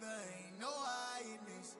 there ain't no hiding this.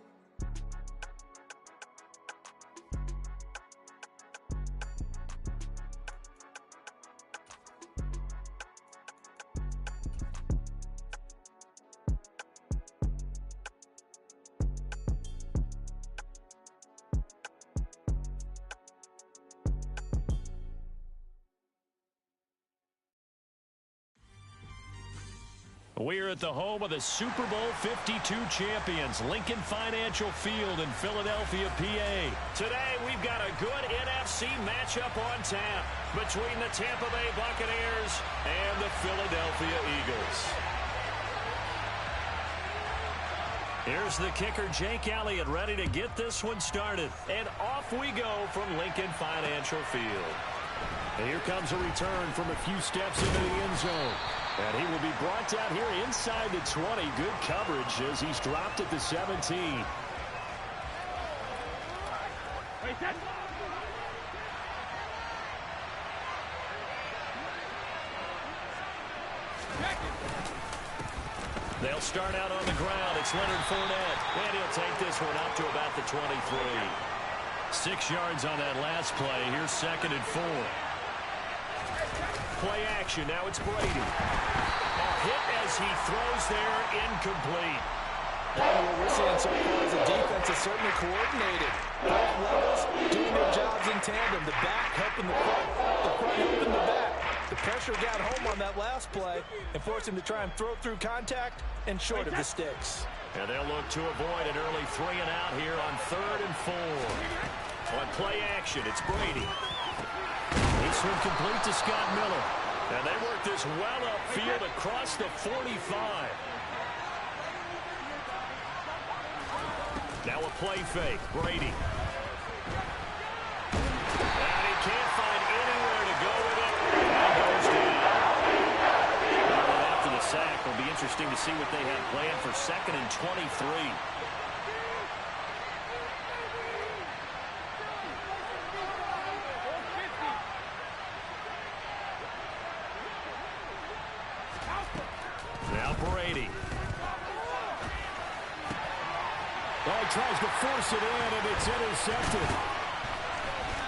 We're at the home of the Super Bowl 52 champions, Lincoln Financial Field in Philadelphia, PA. Today, we've got a good NFC matchup on tap between the Tampa Bay Buccaneers and the Philadelphia Eagles. Here's the kicker, Jake Elliott, ready to get this one started. And off we go from Lincoln Financial Field. And here comes a return from a few steps into the end zone. And he will be brought down here inside the 20. Good coverage as he's dropped at the 17. They'll start out on the ground. It's Leonard Fournette. And he'll take this one up to about the 23. 6 yards on that last play. Here's 2nd and 4. Play action. Now it's Brady. A hit as he throws there, incomplete. What we're seeing so far is the defense is certainly coordinated. Both levels doing their jobs in tandem. The back helping the front helping the back. The pressure got home on that last play and forced him to try and throw through contact and short of the sticks. And they'll look to avoid an early 3 and out here on 3rd and 4. On play action, it's Brady. This one complete to Scott Miller. And they work this well upfield across the 45. Now a play fake. Brady. And he can't find anywhere to go with it. And goes down. Well, after the sack, it'll be interesting to see what they have planned for 2nd and 23. Brady. Oh, he tries to force it in, and it's intercepted.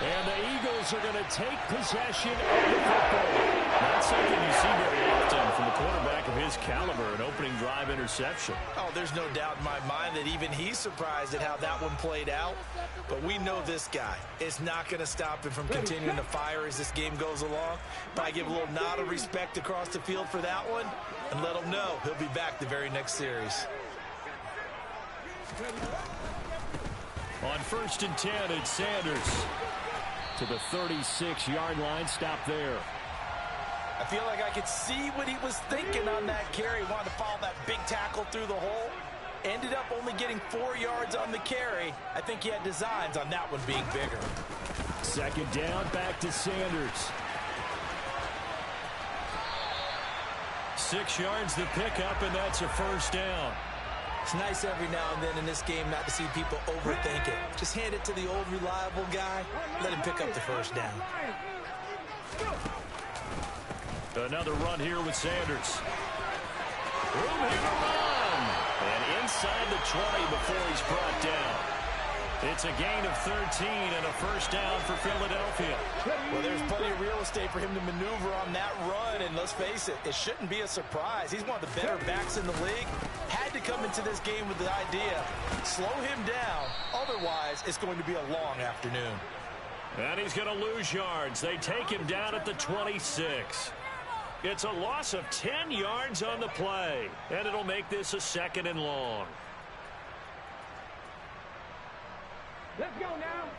And the Eagles are going to take possession of the football. Not something you see very often from a quarterback of his caliber, an opening drive interception. Oh, there's no doubt in my mind that even he's surprised at how that one played out. But we know this guy is not going to stop him from continuing to fire as this game goes along. But I give a little nod of respect across the field for that one and let him know he'll be back the very next series. On 1st and 10, it's Sanders to the 36-yard line. Stop there. I feel like I could see what he was thinking on that carry. Wanted to follow that big tackle through the hole. Ended up only getting 4 yards on the carry. I think he had designs on that one being bigger. 2nd down, back to Sanders. 6 yards the pickup, and that's a 1st down. It's nice every now and then in this game not to see people overthink it. Just hand it to the old reliable guy. Let him pick up the 1st down. Another run here with Sanders. Room here to run. And inside the 20 before he's brought down. It's a gain of 13 and a 1st down for Philadelphia. Well, there's plenty of real estate for him to maneuver on that run, and let's face it, it shouldn't be a surprise. He's one of the better backs in the league. Had to come into this game with the idea, slow him down, otherwise it's going to be a long afternoon. And he's going to lose yards. They take him down at the 26. It's a loss of 10 yards on the play, and it'll make this a 2nd and long. Let's go now.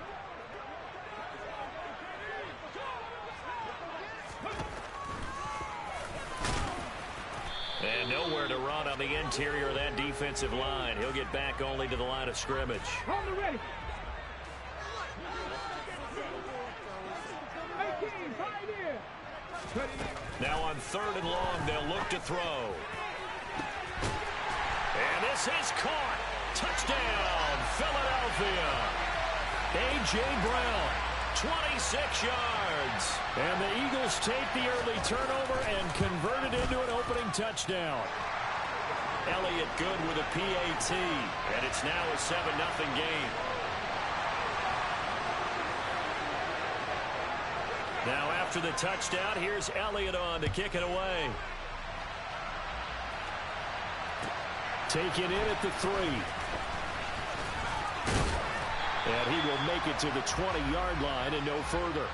And nowhere to run on the interior of that defensive line. He'll get back only to the line of scrimmage. On the ready. 18, 5 here. Now on 3rd and long, they'll look to throw. And this is caught. Touchdown, Philadelphia. A.J. Brown, 26 yards. And the Eagles take the early turnover and convert it into an opening touchdown. Elliott good with a PAT, and it's now a 7-0 game. Now after the touchdown, here's Elliott on to kick it away. Taken in at the 3. And he will make it to the 20-yard line and no further.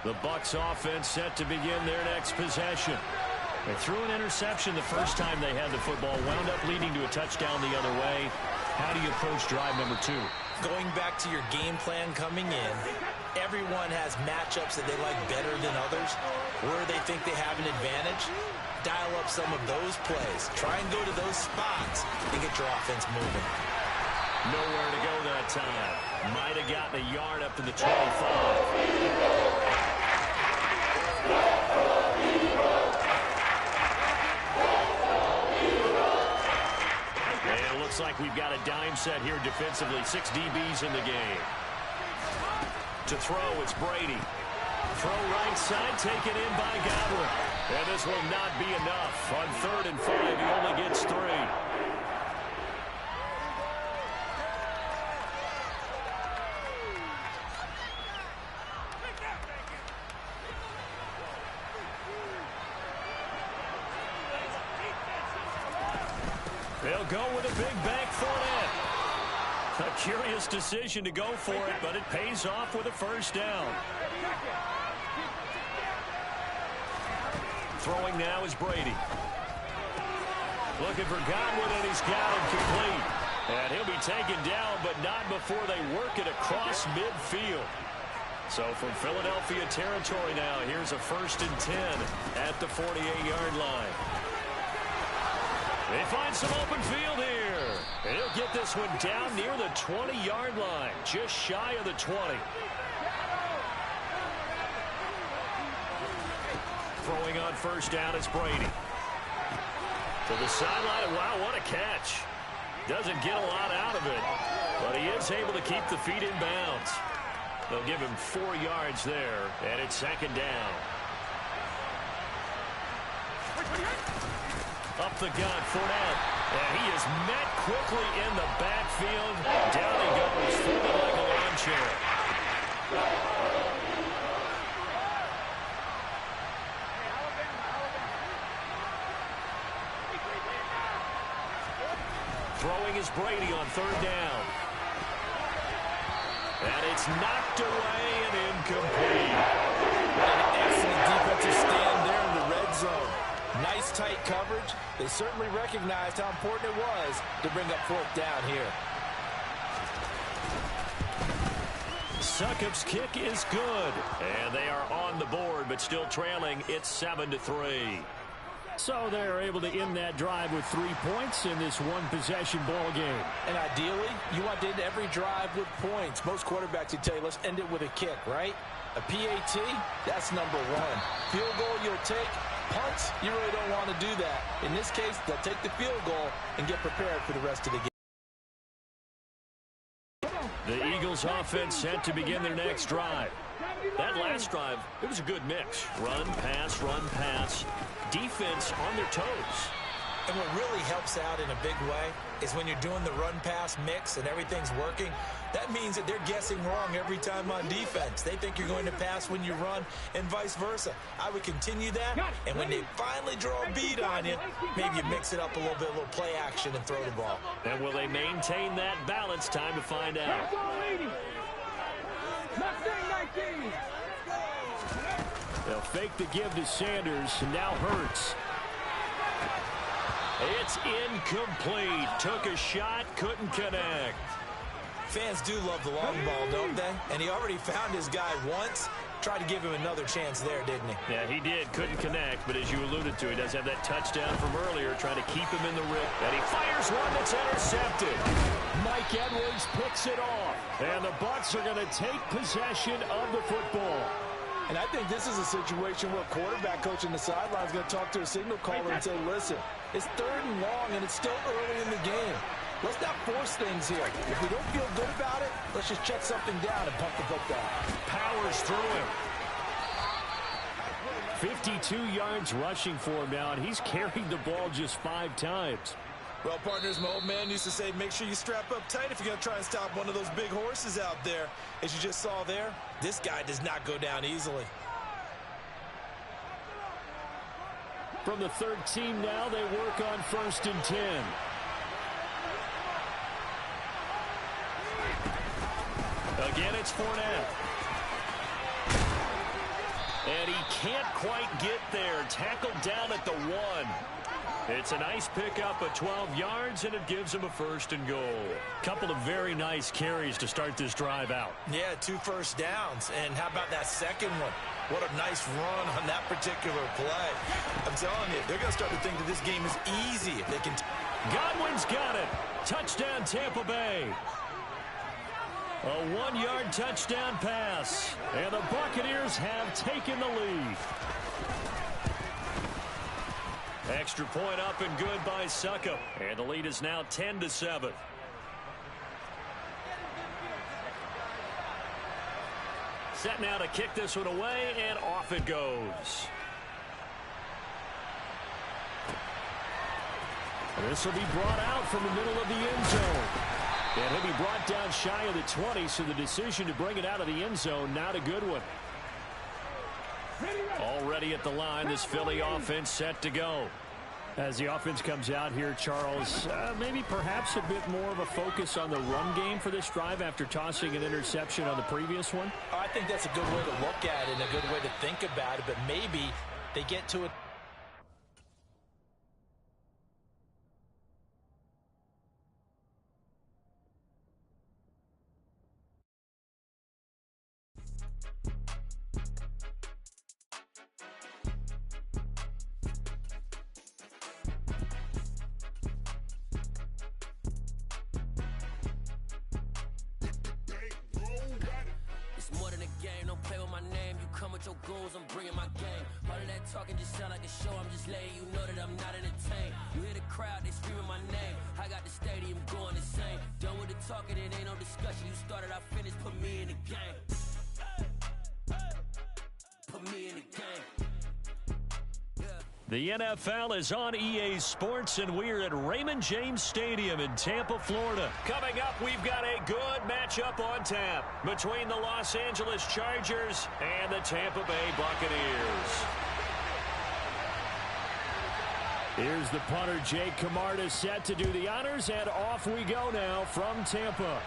The Bucs offense set to begin their next possession. They threw an interception the first time they had the football, wound up leading to a touchdown the other way. How do you approach drive number 2? Going back to your game plan coming in, everyone has matchups that they like better than others. Where they think they have an advantage, dial up some of those plays. Try and go to those spots and get your offense moving. Nowhere to go that time. Might have gotten a yard up to the 25. And it looks like we've got a dime set here defensively. 6 DBs in the game. To throw, it's Brady. Throw right side, taken in by Godwin. And this will not be enough. On 3rd and 5, he only gets 3. They'll go with a big bank Fournette. A curious decision to go for it, but it pays off with a first down. Throwing now is Brady. Looking for Godwin, and he's got him complete. And he'll be taken down, but not before they work it across midfield. So from Philadelphia territory now, here's a 1st and 10 at the 48-yard line. They find some open field here. And he'll get this one down near the 20-yard line, just shy of the 20. Throwing on first down, it's Brady. To the sideline, wow, what a catch. Doesn't get a lot out of it, but he is able to keep the feet in bounds. They'll give him 4 yards there, and it's 2nd down. Up the gut, Fournette. And he is met quickly in the backfield. Down he goes, folded like a lawn chair. Throwing is Brady on 3rd down. And it's knocked away and incomplete. An excellent defensive stand there in the red zone. Nice tight coverage. They certainly recognized how important it was to bring up 4th down here. Succop's kick is good. And they are on the board, but still trailing. It's 7-3. So they're able to end that drive with 3 points in this one-possession ball game. And ideally, you want to end every drive with points. Most quarterbacks would tell you, let's end it with a kick, right? A PAT, that's number 1. Field goal, you'll take. Punts, you really don't want to do that. In this case, they'll take the field goal and get prepared for the rest of the game. The Eagles offense set to begin their next drive. That last drive, it was a good mix. Run, pass, defense on their toes. And what really helps out in a big way is when you're doing the run-pass mix and everything's working, that means that they're guessing wrong every time on defense. They think you're going to pass when you run and vice versa. I would continue that, and when they finally draw a beat on you, maybe you mix it up a little bit, a little play action and throw the ball. And will they maintain that balance? Time to find out. They'll fake the give to Sanders, and now Hurts. It's incomplete. Took a shot, couldn't connect. Fans do love the long ball, don't they? And he already found his guy once. Tried to give him another chance there, didn't he? Yeah, he did. Couldn't connect, but as you alluded to, he does have that touchdown from earlier, trying to keep him in the rip. And he fires one that's intercepted. Mike Edwards picks it off. And the Bucs are going to take possession of the football. And I think this is a situation where a quarterback coach on the sideline is going to talk to a signal caller and say, listen, it's 3rd and long, and it's still early in the game. Let's not force things here. If we don't feel good about it, let's just check something down and pump the football. Powers through him. 52 yards rushing for him now, and he's carried the ball just 5 times. Well, partners, my old man used to say, make sure you strap up tight if you're going to try and stop one of those big horses out there. As you just saw there, this guy does not go down easily. From the 13 now, they work on 1st and 10. Again, it's Fournette. And he can't quite get there. Tackled down at the 1. It's a nice pickup of 12 yards, and it gives him a 1st and goal. Couple of very nice carries to start this drive out. Yeah, 2 first downs. And how about that second one? What a nice run on that particular play. I'm telling you, they're going to start to think that this game is easy if they can. Godwin's got it. Touchdown, Tampa Bay. A 1-yard touchdown pass. And the Buccaneers have taken the lead. Extra point up and good by Succop. And the lead is now 10-7. Set now to kick this one away, and off it goes. This will be brought out from the middle of the end zone. And he'll be brought down shy of the 20, so the decision to bring it out of the end zone, not a good one. Already at the line, this Philly offense set to go. As the offense comes out here, Charles, maybe perhaps a bit more of a focus on the run game for this drive after tossing an interception on the previous one? I think that's a good way to look at it and a good way to think about it, but maybe they get to it. Your goals, I'm bringing my game. All of that talking just sound like a show. I'm just letting you know that I'm not entertained. You hear the crowd, they screaming my name. I got the stadium going insane. Done with the talking, it ain't no discussion. You started, I finished, put me in the game. Put me in the game. The NFL is on EA Sports, and we're at Raymond James Stadium in Tampa, Florida. Coming up, we've got a good matchup on tap between the Los Angeles Chargers and the Tampa Bay Buccaneers. Here's the punter, Jake Camarda, set to do the honors, and off we go now from Tampa.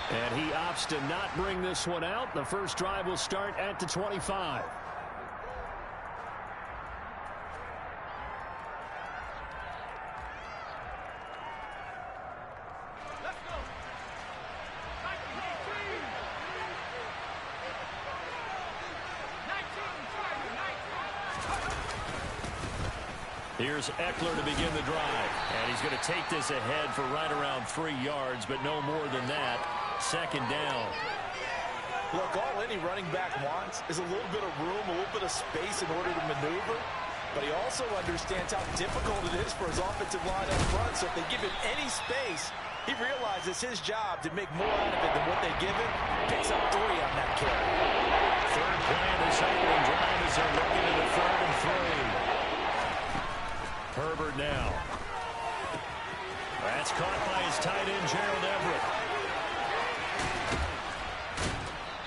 And he opts to not bring this one out. The first drive will start at the 25. Here's Eckler to begin the drive. And he's going to take this ahead for right around 3 yards, but no more than that. Second down. Look, all any running back wants is a little bit of room, a little bit of space in order to maneuver. But he also understands how difficult it is for his offensive line up front. So if they give him any space, he realizes his job to make more out of it than what they give him. Picks up 3 on that carry. Third play of this opening drive as they're looking at a 3rd and 3. Herbert now. That's caught by his tight end, Gerald Everett.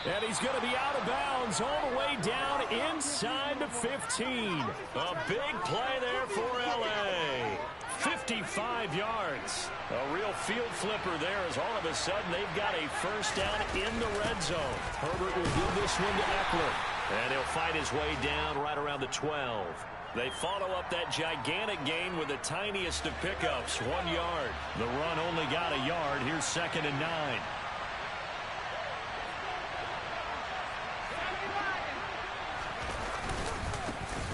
And he's going to be out of bounds all the way down inside the 15. A big play there for L.A. 55 yards. A real field flipper there as all of a sudden they've got a first down in the red zone. Herbert will give this one to Eckler. And he'll fight his way down right around the 12. They follow up that gigantic gain with the tiniest of pickups, 1 yard. The run only got a yard. Here's 2nd and 9.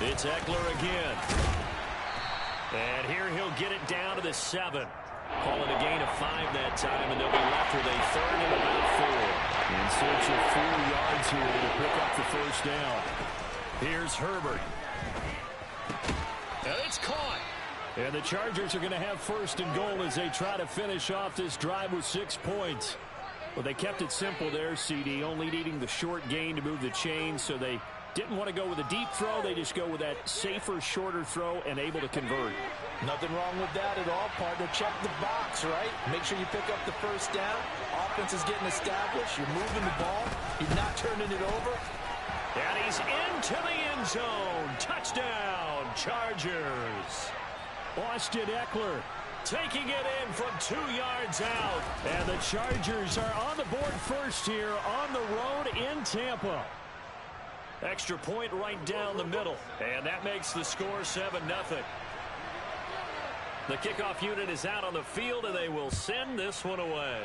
It's Eckler again. And here he'll get it down to the 7. Calling a gain of 5 that time, and they'll be left with a third and about 4. In search of 4 yards here to pick up the first down. Here's Herbert. And it's caught. And the Chargers are going to have first and goal as they try to finish off this drive with 6 points. Well, they kept it simple there, CD, only needing the short gain to move the chains, so they didn't want to go with a deep throw. They just go with that safer, shorter throw and able to convert. Nothing wrong with that at all, partner. Check the box, right? Make sure you pick up the first down. Offense is getting established. You're moving the ball. You're not turning it over. And he's into the end zone. Touchdown, Chargers. Austin Eckler taking it in from 2 yards out. And the Chargers are on the board first here on the road in Tampa. Extra point right down the middle. And that makes the score 7-0. The kickoff unit is out on the field, and they will send this one away.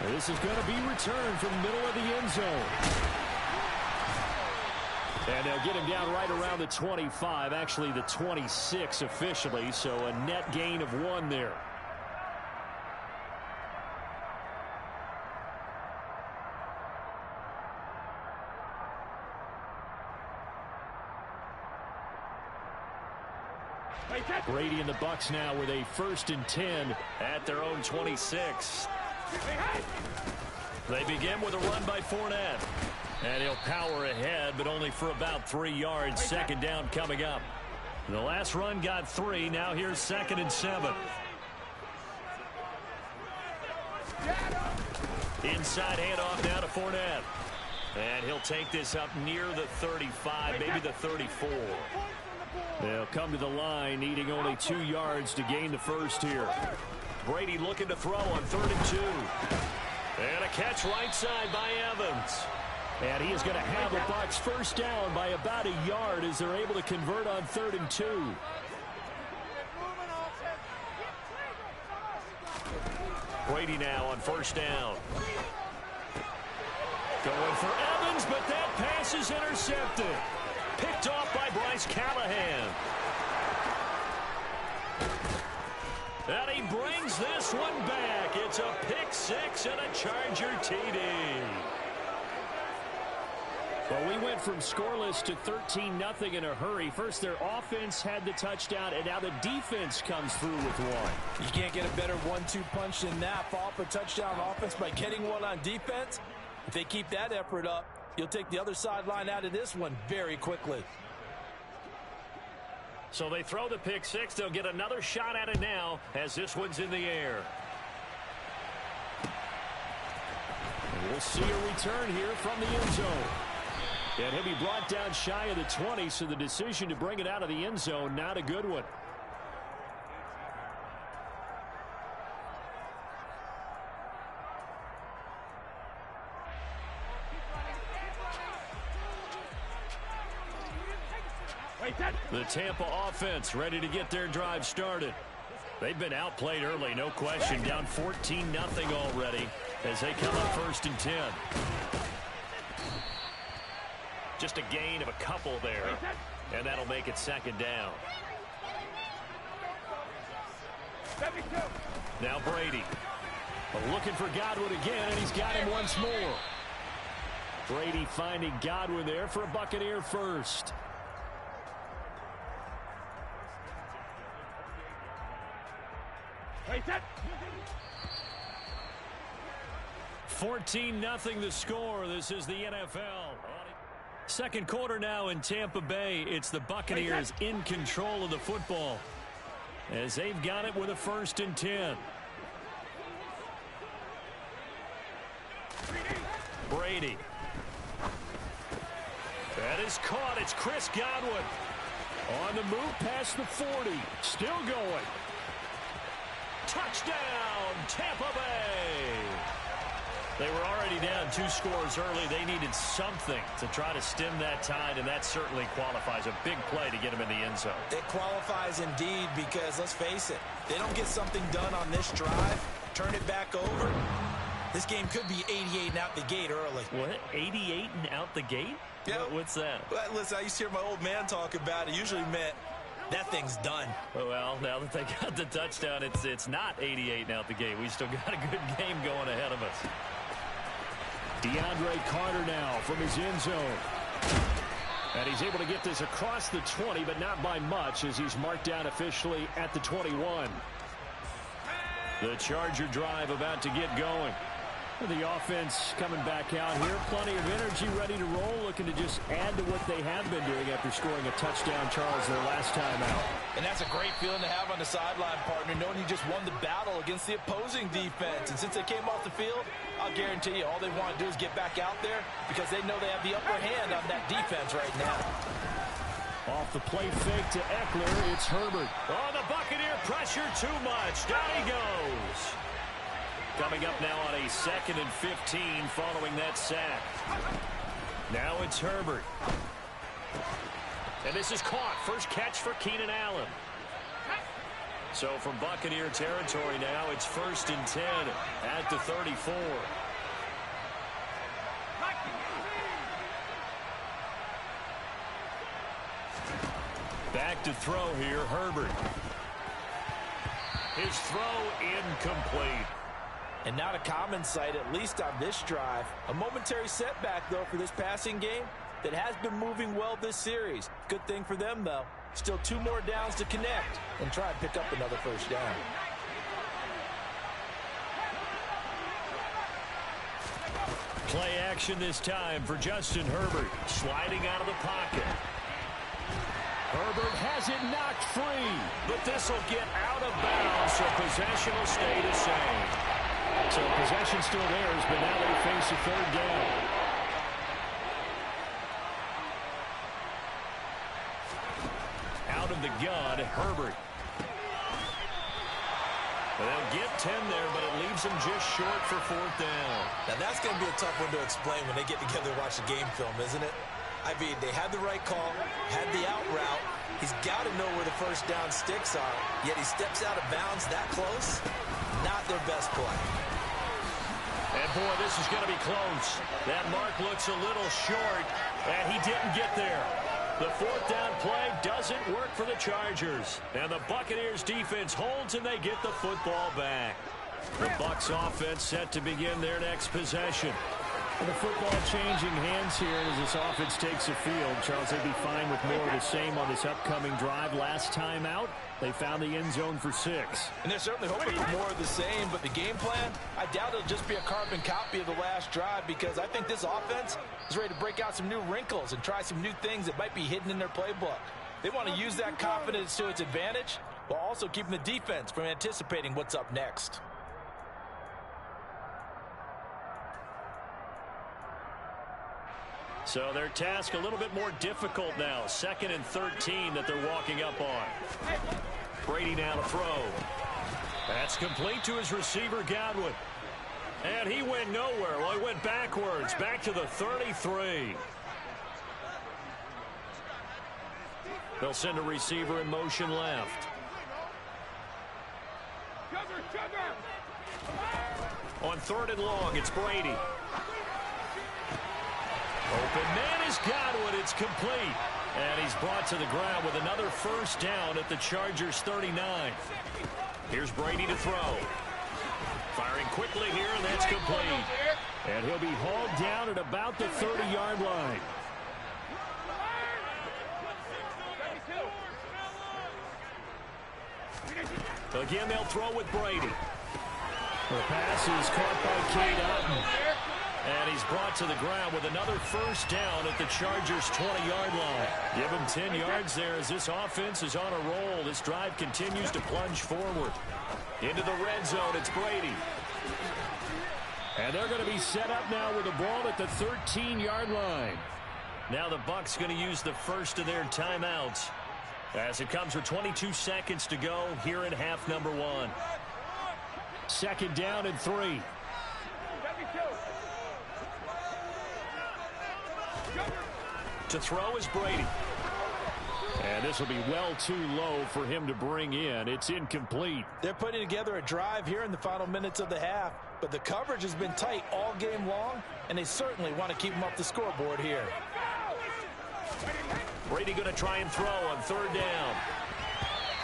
And this is going to be returned from the middle of the end zone. And they'll get him down right around the 25, actually the 26 officially, so a net gain of 1 there. Brady and the Bucs now with a 1st and 10 at their own 26. They begin with a run by Fournette. And he'll power ahead, but only for about 3 yards. Second down coming up. The last run got 3. Now here's 2nd and 7. Inside handoff now to Fournette. And he'll take this up near the 35, maybe the 34. They'll come to the line, needing only 2 yards to gain the first here. Brady looking to throw on 3rd and 2. And a catch right side by Evans. And he is going to have the Bucs first down by about 1 yard as they're able to convert on 3rd and 2. Brady now on first down. Going for Evans, but that pass is intercepted. Picked off by Bryce Callahan. And he brings this one back. It's a pick 6 and a Charger TD. Well, we went from scoreless to 13-0 in a hurry. First, their offense had the touchdown, and now the defense comes through with 1. You can't get a better 1-2 punch than that. Fall for touchdown offense by getting 1 on defense. If they keep that effort up, you'll take the other sideline out of this one very quickly. So they throw the pick 6. They'll get another shot at it now as this one's in the air. And we'll see a return here from the end zone. And he'll be brought down shy of the 20, so the decision to bring it out of the end zone, not a good one. The Tampa offense ready to get their drive started. They've been outplayed early, no question. Down 14-0 already as they come up 1st and 10. Just a gain of a couple there, and that'll make it 2nd down. Now Brady. Looking for Godwin again, and he's got him once more. Brady finding Godwin there for a Buccaneer first. 14-0 the score. This is the NFL. Second quarter now in Tampa Bay. It's the Buccaneers in control of the football as they've got it with a 1st and 10. Brady. That is caught. It's Chris Godwin. On the move past the 40. Still going. Touchdown, Tampa Bay. They were already down 2 scores early. They needed something to try to stem that tide, and that certainly qualifies. A big play to get them in the end zone. It qualifies indeed because, let's face it, they don't get something done on this drive, turn it back over. This game could be 88 and out the gate early. What? 88 and out the gate? Yeah. What's that? Well, listen, I used to hear my old man talk about it. Usually meant that thing's done. Well, now that they got the touchdown, it's not 88 now at the game. We still got a good game going ahead of us. DeAndre Carter now from his end zone. And he's able to get this across the 20, but not by much as he's marked down officially at the 21. The Charger drive about to get going. The offense coming back out here. Plenty of energy, ready to roll, looking to just add to what they have been doing after scoring a touchdown, Charles, their last time out. And that's a great feeling to have on the sideline, partner, knowing you just won the battle against the opposing defense. And since they came off the field, I'll guarantee you all they want to do is get back out there because they know they have the upper hand on that defense right now. Off the play fake to Eckler, it's Herbert. Oh, the Buccaneer pressure too much. Down he goes. Coming up now on a 2nd and 15 following that sack. Now it's Herbert. And this is caught. First catch for Keenan Allen. So from Buccaneer territory now, it's 1st and 10 at the 34. Back to throw here, Herbert. His throw incomplete. And not a common sight, at least on this drive. A momentary setback, though, for this passing game that has been moving well this series. Good thing for them, though. Still 2 more downs to connect and try and pick up another first down. Play action this time for Justin Herbert. Sliding out of the pocket. Herbert has it knocked free. But this will get out of bounds, so possession will stay the same. So possession still theirs, but now they face a 3rd down. Out of the gun, Herbert. They'll get 10 there, but it leaves them just short for 4th down. Now that's going to be a tough one to explain when they get together and watch the game film, isn't it? I mean, they had the right call, had the out route. He's got to know where the first down sticks are, yet he steps out of bounds that close. Not their best play. And, boy, this is going to be close. That mark looks a little short, and he didn't get there. The 4th down play doesn't work for the Chargers. And the Buccaneers defense holds, and they get the football back. The Bucs offense set to begin their next possession. And the football changing hands here as this offense takes the field. Charles, they'd be fine with more of the same on this upcoming drive. Last time out, they found the end zone for 6. And they're certainly hoping for more of the same, but the game plan, I doubt it'll just be a carbon copy of the last drive because I think this offense is ready to break out some new wrinkles and try some new things that might be hidden in their playbook. They want to use that confidence to its advantage while also keeping the defense from anticipating what's up next. So their task a little bit more difficult now. 2nd and 13 that they're walking up on. Brady now to throw. That's complete to his receiver, Godwin. And he went nowhere. Well, he went backwards, back to the 33. They'll send a receiver in motion left. On 3rd and long, it's Brady. Open man is Godwin. It's complete. And he's brought to the ground with another first down at the Chargers 39. Here's Brady to throw. Firing quickly here, and that's complete. And he'll be hauled down at about the 30-yard line. Again, they'll throw with Brady. The pass is caught by Cade Otton. And he's brought to the ground with another first down at the Chargers' 20-yard line. Give him 10 yards there as this offense is on a roll. This drive continues to plunge forward. Into the red zone, it's Brady. And they're going to be set up now with the ball at the 13-yard line. Now the Bucs going to use the first of their timeouts as it comes with 22 seconds to go here in half number 1. 2nd down and 3. To throw is Brady. And this will be well too low for him to bring in. It's incomplete. They're putting together a drive here in the final minutes of the half, but the coverage has been tight all game long, and they certainly want to keep them up the scoreboard here. Brady going to try and throw on third down.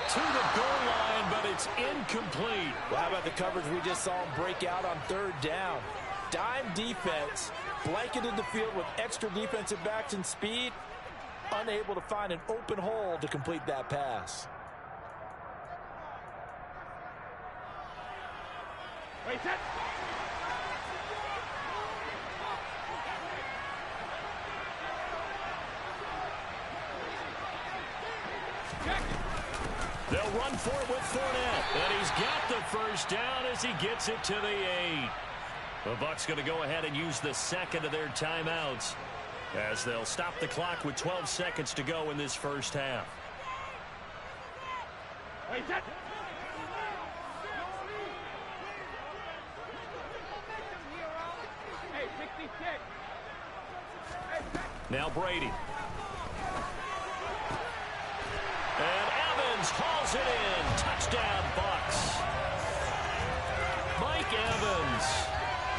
To the goal line, but it's incomplete. Well, how about the coverage we just saw him break out on third down? Dime defense, blanketed the field with extra defensive backs and speed, unable to find an open hole to complete that pass. Wait, set. They'll run for it with Fournette, and he's got the first down as he gets it to the 8. The Bucs going to go ahead and use the second of their timeouts as they'll stop the clock with 12 seconds to go in this first half. Wait, set. Hey, 66. Now Brady. And Evans hauls it in. Touchdown, Bucs. Mike Evans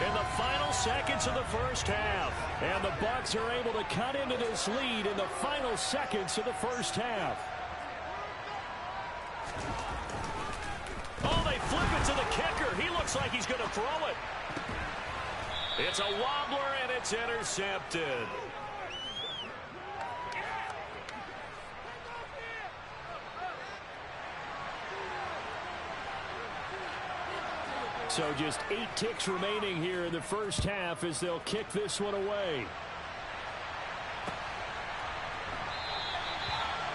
in the final seconds of the first half. And the Bucs are able to cut into this lead in the final seconds of the first half. Oh, they flip it to the kicker. He looks like he's going to throw it. It's a wobbler, and it's intercepted. So just 8 ticks remaining here in the first half as they'll kick this one away.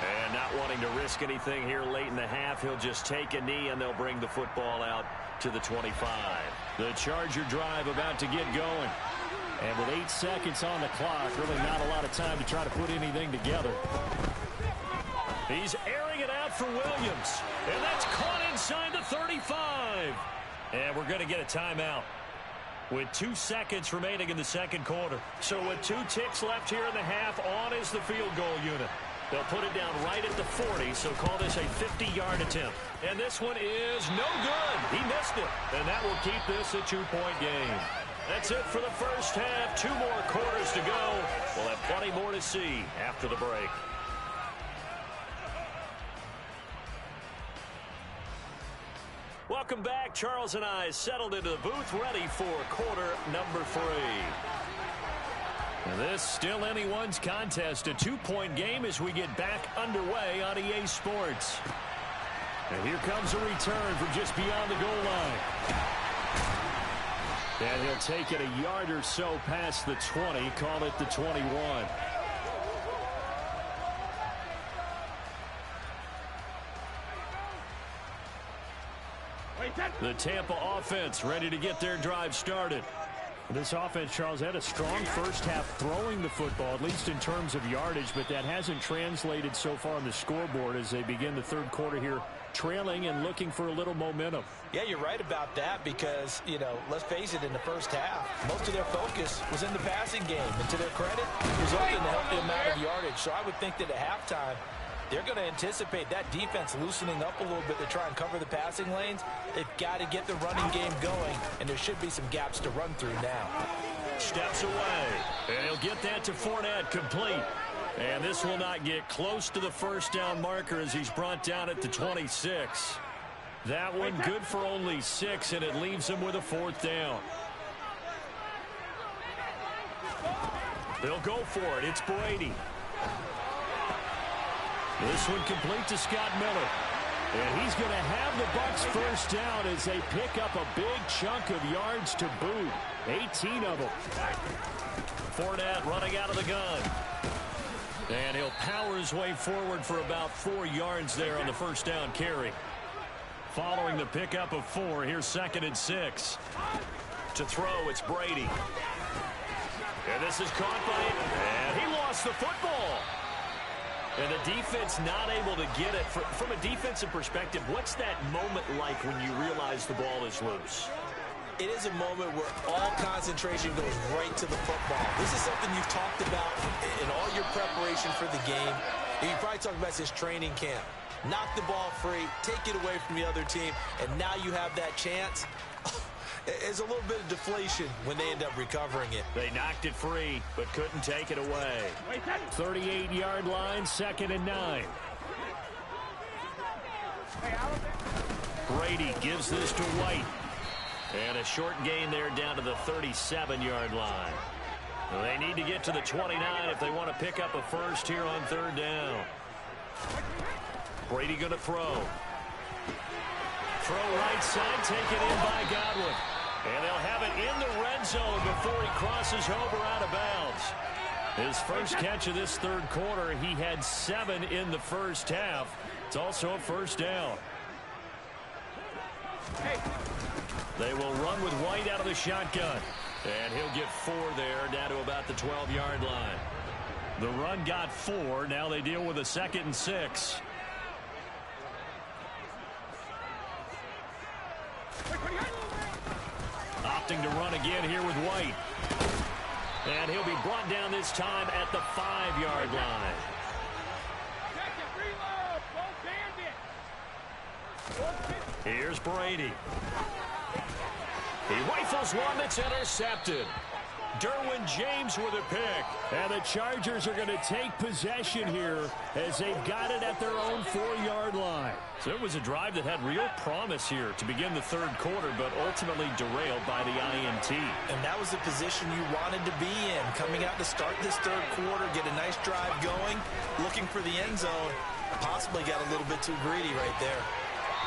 And not wanting to risk anything here late in the half, he'll just take a knee and they'll bring the football out to the 25. The Charger drive about to get going. And with 8 seconds on the clock, really not a lot of time to try to put anything together. He's airing it out for Williams. And that's caught inside the 35. And we're going to get a timeout with 2 seconds remaining in the second quarter. So with 2 ticks left here in the half, on is the field goal unit. They'll put it down right at the 40, so call this a 50-yard attempt. And this one is no good. He missed it. And that will keep this a 2-point game. That's it for the first half. 2 more quarters to go. We'll have plenty more to see after the break. Welcome back. Charles and I settled into the booth, ready for quarter number 3. And this still anyone's contest, a 2-point game as we get back underway on EA Sports. And here comes a return from just beyond the goal line. And he'll take it a yard or so past the 20, call it the 21. The Tampa offense ready to get their drive started. This offense, Charles, had a strong first half throwing the football, at least in terms of yardage, but that hasn't translated so far on the scoreboard as they begin the third quarter here, trailing and looking for a little momentum. Yeah, you're right about that because, you know, let's face it, in the first half, most of their focus was in the passing game. And to their credit, it resulted in a healthy amount of yardage. So I would think that at halftime, they're going to anticipate that defense loosening up a little bit to try and cover the passing lanes. They've got to get the running game going, and there should be some gaps to run through now. Steps away, and he'll get that to Fournette, complete. And this will not get close to the first down marker as he's brought down at the 26. That one good for only 6, and it leaves him with a 4th down. They'll go for it. It's Brady. This one complete to Scott Miller. And he's going to have the Bucs first down as they pick up a big chunk of yards to boot. 18 of them. Fournette running out of the gun. And he'll power his way forward for about 4 yards there on the first down carry. Following the pickup of 4, here's 2nd and 6. To throw, it's Brady. And this is caught by him. And he lost the football. And the defense not able to get it. From a defensive perspective, what's that moment like when you realize the ball is loose? It is a moment where all concentration goes right to the football. This is something you've talked about in all your preparation for the game. And you probably talked about this training camp. Knock the ball free, take it away from the other team, and now you have that chance. There's a little bit of deflation when they end up recovering it. They knocked it free, but couldn't take it away. 38-yard line, 2nd and 9. Brady gives this to White. And a short gain there down to the 37-yard line. They need to get to the 29 if they want to pick up a first here on 3rd down. Brady going to throw. Throw right side, taken in by Godwin. And they'll have it in the red zone before he crosses over out of bounds. His first catch of this 3rd quarter, he had 7 in the first half. It's also a first down. They will run with White out of the shotgun. And he'll get 4 there, down to about the 12-yard line. The run got 4. Now they deal with a 2nd and 6. Opting to run again here with White. And he'll be brought down this time at the 5-yard line. Here's Brady. He rifles one that's intercepted. Derwin James with a pick. And the Chargers are going to take possession here as they've got it at their own 4-yard line. So it was a drive that had real promise here to begin the 3rd quarter, but ultimately derailed by the INT. And that was the position you wanted to be in. Coming out to start this 3rd quarter, get a nice drive going, looking for the end zone. Possibly got a little bit too greedy right there.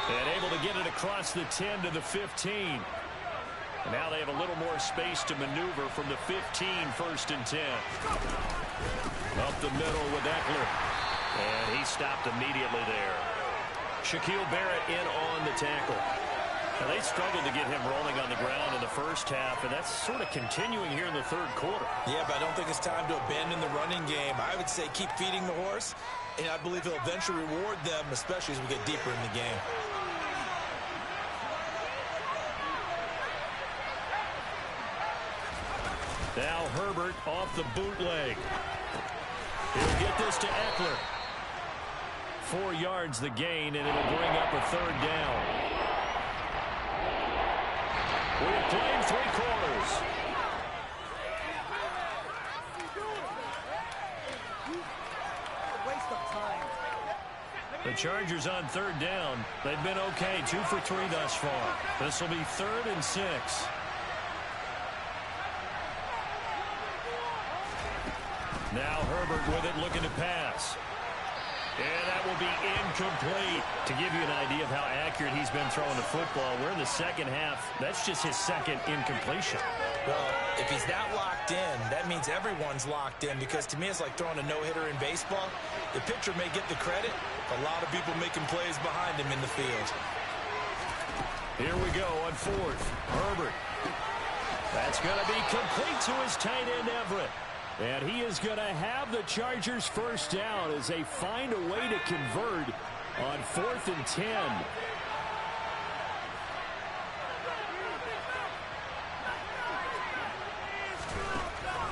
And able to get it across the 10 to the 15. And now they have a little more space to maneuver from the 15, 1st and 10. Up the middle with Eckler. And he stopped immediately there. Shaquille Barrett in on the tackle. Now they struggled to get him rolling on the ground in the first half, and that's sort of continuing here in the 3rd quarter. Yeah, but I don't think it's time to abandon the running game. I would say keep feeding the horse, and I believe he'll eventually reward them, especially as we get deeper in the game. Now Herbert off the bootleg. He'll get this to Eckler. 4 yards the gain, and it'll bring up a 3rd down. We've played 3 quarters. The Chargers on 3rd down. They've been okay, 2 for 3 thus far. This will be 3rd and 6. Now Herbert with it, looking to pass. And that will be incomplete. To give you an idea of how accurate he's been throwing the football, we're in the 2nd half. That's just his 2nd incompletion. Well, if he's that locked in, that means everyone's locked in, because to me it's like throwing a no-hitter in baseball. The pitcher may get the credit, a lot of people making plays behind him in the field. Here we go on 4th. Herbert. That's going to be complete to his tight end, Everett. And he is going to have the Chargers first down as they find a way to convert on 4th and 10.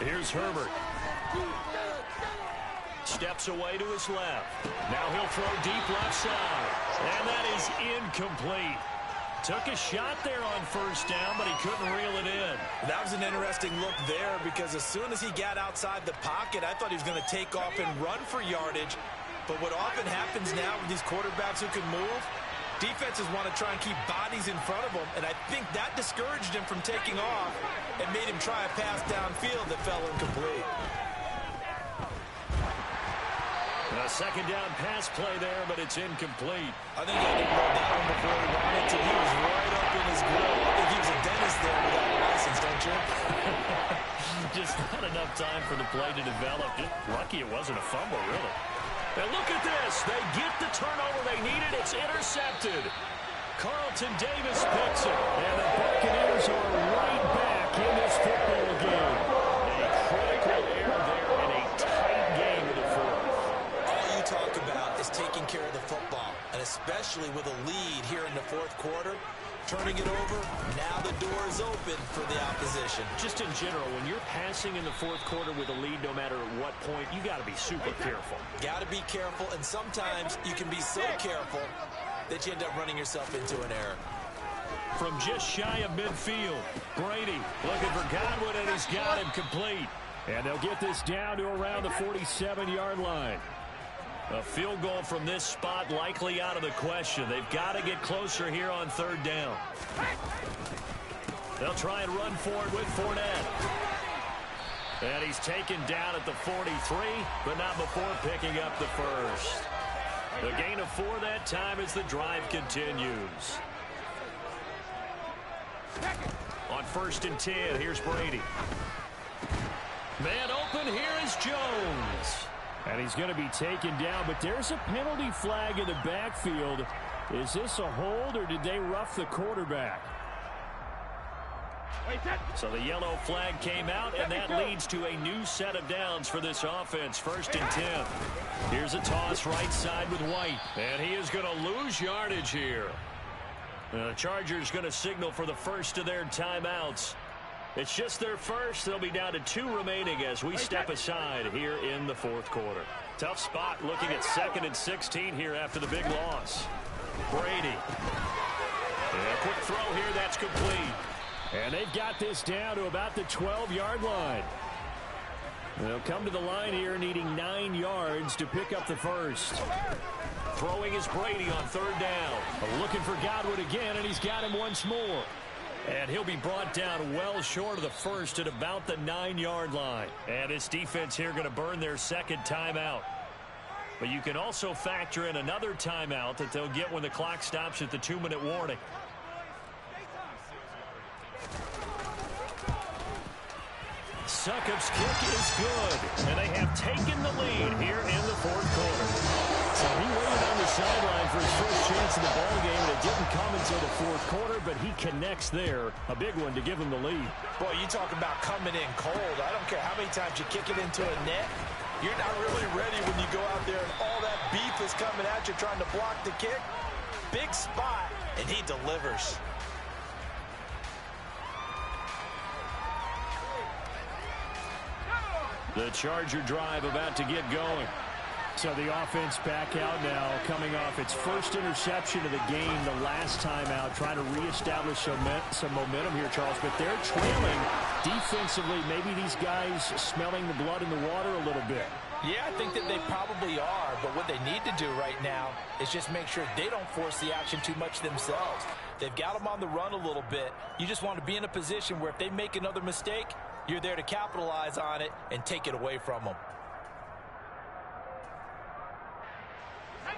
Here's Herbert. Steps away to his left. Now he'll throw deep left side. And that is incomplete. Took a shot there on first down, but he couldn't reel it in. That was an interesting look there, because as soon as he got outside the pocket, I thought he was going to take off and run for yardage. But what often happens now with these quarterbacks who can move, defenses want to try and keep bodies in front of them, and I think that discouraged him from taking off and made him try a pass downfield that fell incomplete. A 2nd down pass play there, but it's incomplete. I think he didn't know that one before he wanted to. He was right up in his grill. I think he was a dentist there without a license, don't you? Just not enough time for the play to develop. Just lucky it wasn't a fumble, really. And look at this. They get the turnover they needed. It's intercepted. Carlton Davis picks it. And the Buccaneers are right back in this football game. A critical error there in a tight game in the 4th. Talk about is taking care of the football, and especially with a lead here in the 4th quarter, turning it over, now the door is open for the opposition. Just in general, when you're passing in the 4th quarter with a lead, no matter at what point, you got to be super careful. Got to be careful, and sometimes you can be so careful that you end up running yourself into an error. from just shy of midfield. Brady looking for Godwin, and he's got him complete. And they'll get this down to around the 47-yard line. A field goal from this spot likely out of the question. They've got to get closer here on third down. They'll try and run forward with Fournette. And he's taken down at the 43, but not before picking up the first. The gain of 4 that time as the drive continues. On 1st and 10, here's Brady. Man open, here is Jones. And he's going to be taken down, but there's a penalty flag in the backfield. Is this a hold, or did they rough the quarterback? So the yellow flag came out, and that leads to a new set of downs for this offense. 1st and 10. Here's a toss right side with White. And he is going to lose yardage here. The Chargers going to signal for the first of their timeouts. It's just their first. They'll be down to 2 remaining as we step aside here in the 4th quarter. Tough spot looking at 2nd and 16 here after the big loss. Brady. And a quick throw here. That's complete. And they've got this down to about the 12-yard line. They'll come to the line here needing 9 yards to pick up the first. Throwing is Brady on 3rd down. Looking for Godwin again, and he's got him once more. And he'll be brought down well short of the first at about the 9-yard line. And this defense here going to burn their 2nd timeout. But you can also factor in another timeout that they'll get when the clock stops at the 2-minute warning. Succop's kick is good, and they have taken the lead here in the 4th quarter. So he waited on the sideline for his first chance in the ballgame, and it didn't come until the 4th quarter, but he connects there. A big one to give him the lead. Boy, you talk about coming in cold. I don't care how many times you kick it into a net. You're not really ready when you go out there and all that beef is coming at you trying to block the kick. Big spot, and he delivers. The Charger drive about to get going. So the offense back out now, coming off its first interception of the game the last time out, trying to reestablish some momentum here, Charles. But they're trailing defensively. Maybe these guys smelling the blood in the water a little bit. Yeah, I think that they probably are. But what they need to do right now is just make sure they don't force the action too much themselves. They've got them on the run a little bit. You just want to be in a position where if they make another mistake, you're there to capitalize on it and take it away from them.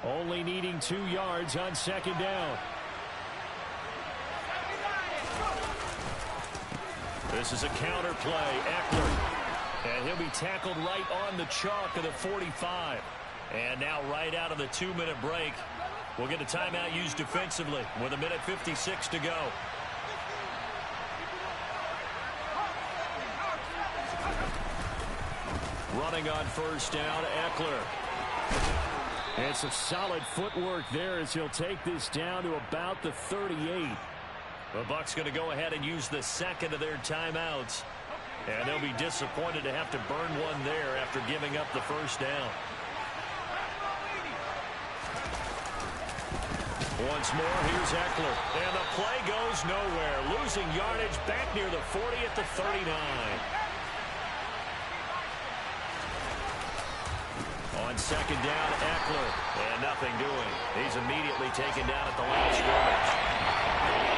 Only needing 2 yards on 2nd down. This is a counter play. Eckler. And he'll be tackled right on the chalk of the 45. And now right out of the 2-minute break, we'll get a timeout used defensively with 1:56 to go. Running on 1st down, Eckler. And some solid footwork there as he'll take this down to about the 38. The Bucs going to go ahead and use the 2nd of their timeouts. And they'll be disappointed to have to burn one there after giving up the 1st down. Once more, here's Eckler. And the play goes nowhere. Losing yardage back near the 40 at the 39. On 2nd down, Eckler. And nothing doing. He's immediately taken down at the line of scrimmage.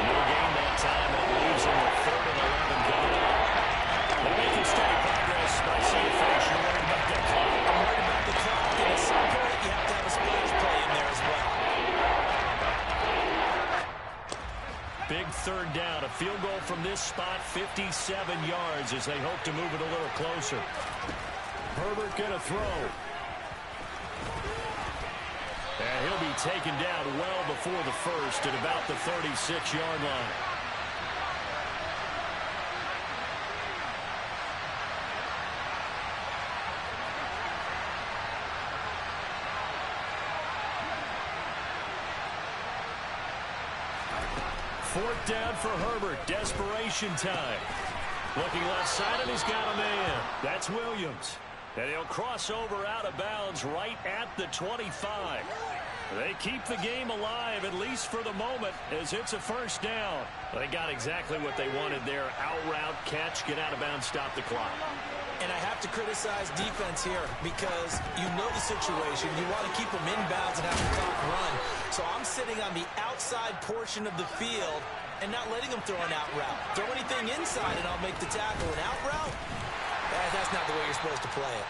No gain that time. That leaves him with 3rd and 11 going. They're making steady progress by CFH. You're worried about that clock. I'm worried about the clock. And at some point, you have to have a splash play in there as well. Big 3rd down. A field goal from this spot, 57 yards as they hope to move it a little closer. Herbert going to throw. And he'll be taken down well before the first at about the 36-yard line. Fourth down for Herbert. Desperation time. Looking left side, and he's got a man. That's Williams. And he'll cross over out of bounds right at the 25. They keep the game alive, at least for the moment, as it's a first down. They got exactly what they wanted there. Out route, catch, get out of bounds, stop the clock. And I have to criticize defense here because you know the situation. You want to keep them inbounds and have the clock run. So I'm sitting on the outside portion of the field and not letting them throw an out route. Throw anything inside and I'll make the tackle. An out route? That's not the way you're supposed to play it.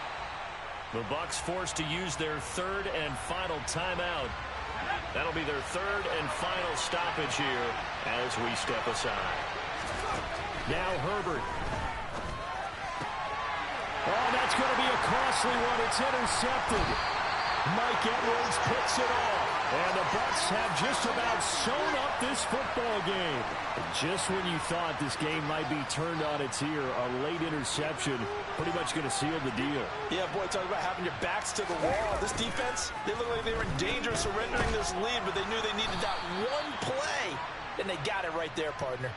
The Bucs forced to use their third and final timeout. That'll be their third and final stoppage here as we step aside. Now Herbert. Oh, that's going to be a costly one. It's intercepted. Mike Edwards picks it off. And the Bucs have just about sewn up this football game. Just when you thought this game might be turned on its ear, a late interception pretty much going to seal the deal. Yeah, boy, talk about having your backs to the wall. This defense, they look like they were in danger of surrendering this lead, but they knew they needed that one play, and they got it right there, partner.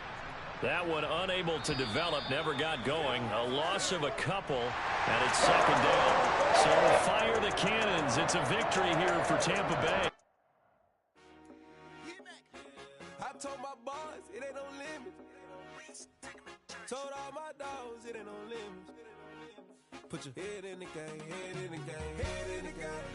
That one unable to develop, never got going. A loss of a couple, and it's second down. So fire the cannons. It's a victory here for Tampa Bay. I told my boys it ain't no limits. Told all my dogs it ain't no limits. Put your head in the game, head in the game, head in the game.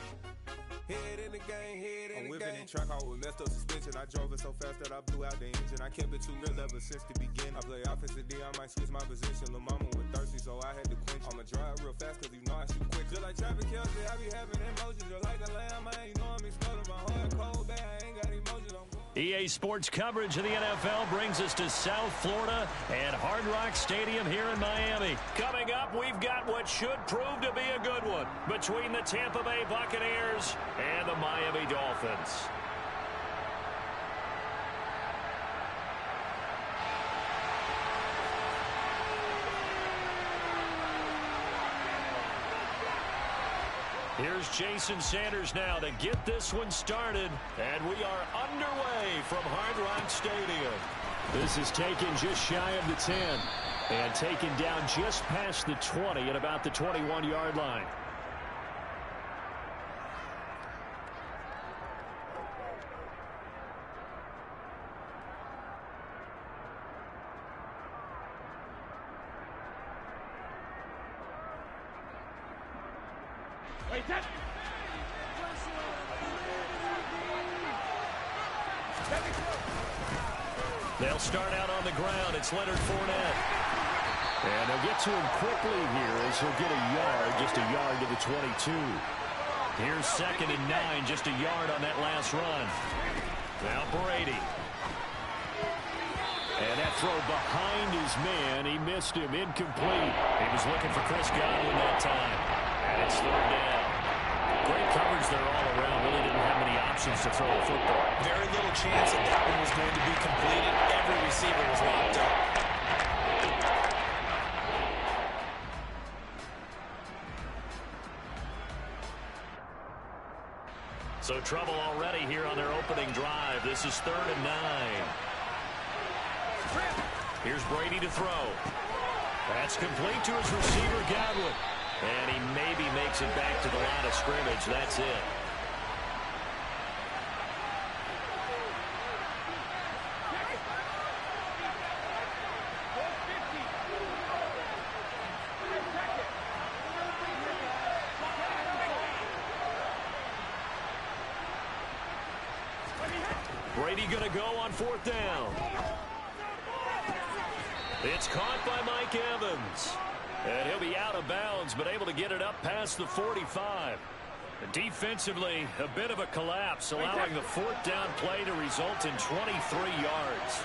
Head in the game, head in the game. I'm whipping in track out with messed up suspension. I drove it so fast that I blew out the engine. I kept it too real ever since the beginning. I play offensive D, I might switch my position. Lil' mama was thirsty, so I had to quench. I'ma drive real fast, cause you know I shoot quick. Just like Travis Kelce, I be having emotions. Just like a lamb, man, you know I'm exploding. My heart cold, bad, I ain't got emotions. EA Sports coverage of the NFL brings us to South Florida and Hard Rock Stadium here in Miami. Coming up, we've got what should prove to be a good one between the Tampa Bay Buccaneers and the Miami Dolphins. Here's Jason Sanders now to get this one started. And we are underway from Hard Rock Stadium. This is taken just shy of the 10. And taken down just past the 20 at about the 21-yard line. Wait, that. They'll start out on the ground. It's Leonard Fournette. And they'll get to him quickly here as he'll get a yard, just a yard to the 22. Here's 2nd and 9, just a yard on that last run. Now Brady. And that throw behind his man, he missed him, incomplete. He was looking for Chris Godwin that time. And it's 3rd down. Great coverage there all around. Really didn't have many options to throw the football. Very little chance that that one was going to be completed. Every receiver was locked up. So trouble already here on their opening drive. This is 3rd and 9. Here's Brady to throw. That's complete to his receiver, Godwin. And he maybe makes it back to the line of scrimmage. That's it. Brady going to go on 4th down. It's caught by Mike Evans. And he'll be out of bounds, but able to get it up past the 45. Defensively, a bit of a collapse, allowing the 4th down play to result in 23 yards.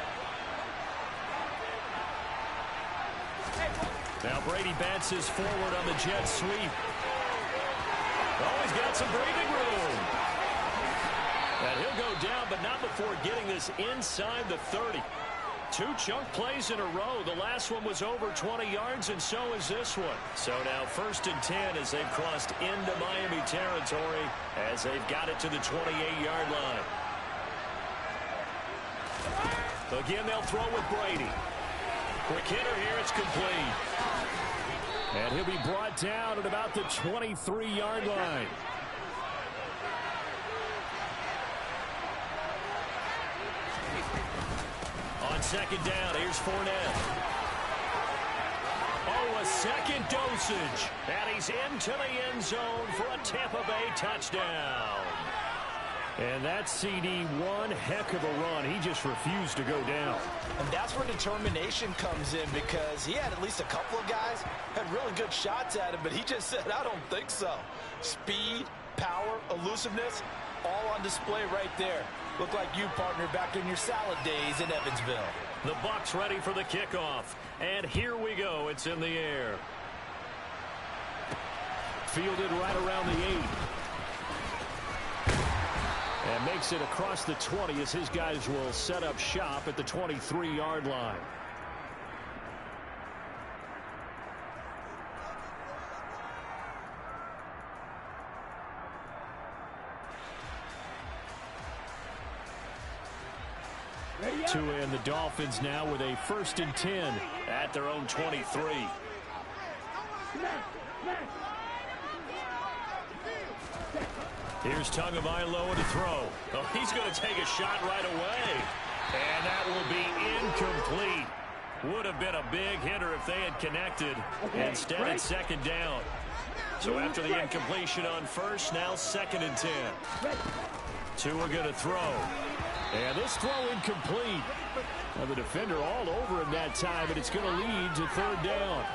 Now Brady bounces forward on the jet sweep. Oh, he's got some breathing room. And he'll go down, but not before getting this inside the 30. 2 chunk plays in a row. The last one was over 20 yards, and so is this one. So now 1st and 10 as they've crossed into Miami territory as they've got it to the 28-yard line. Again, they'll throw with Brady. Quick hitter here, it's complete. And he'll be brought down at about the 23-yard line. On second down, here's Fournette. Oh, a second dosage. And he's into the end zone for a Tampa Bay touchdown. And that CD, one heck of a run. He just refused to go down. And that's where determination comes in, because he had at least a couple of guys had really good shots at him, but he just said, I don't think so. Speed, power, elusiveness, all on display right there. Look like you, partner, back in your salad days in Evansville. The Bucs ready for the kickoff. And here we go. It's in the air. Fielded right around the 8. And makes it across the 20 as his guys will set up shop at the 23-yard line. Tua and the Dolphins now with a 1st and 10 at their own 23. Here's Tagovailoa to throw. Oh, he's going to take a shot right away. And that will be incomplete. Would have been a big hitter if they had connected. Instead, it's second down. So after the incompletion on first, now 2nd and 10. Tua going to throw. And this throw incomplete. Now the defender all over him that time, but it's going to lead to 3rd down.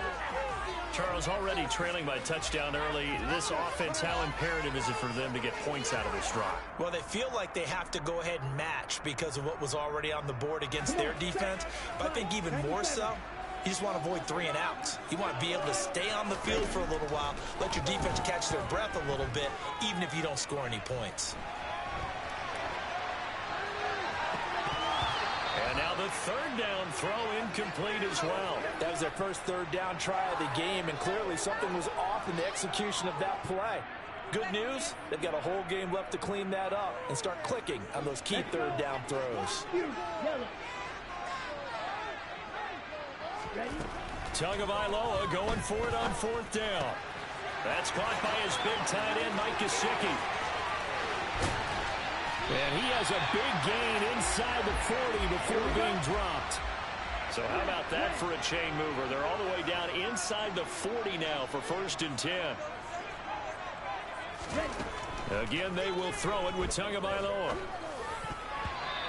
Charles, already trailing by touchdown early. This offense, how imperative is it for them to get points out of this drive? Well, they feel like they have to go ahead and match because of what was already on the board against their defense. But I think even more so, you just want to avoid 3 and outs. You want to be able to stay on the field for a little while, let your defense catch their breath a little bit, even if you don't score any points. And now the 3rd down throw incomplete as well. That was their first 3rd down try of the game, and clearly something was off in the execution of that play. Good news, they've got a whole game left to clean that up and start clicking on those key 3rd down throws. Tagovailoa going for it on 4th down. That's caught by his big tight end, Mike Gesicki. And he has a big gain inside the 40 before being dropped. So how about that for a chain mover? They're all the way down inside the 40 now for 1st and 10. Again, they will throw it with Tagovailoa.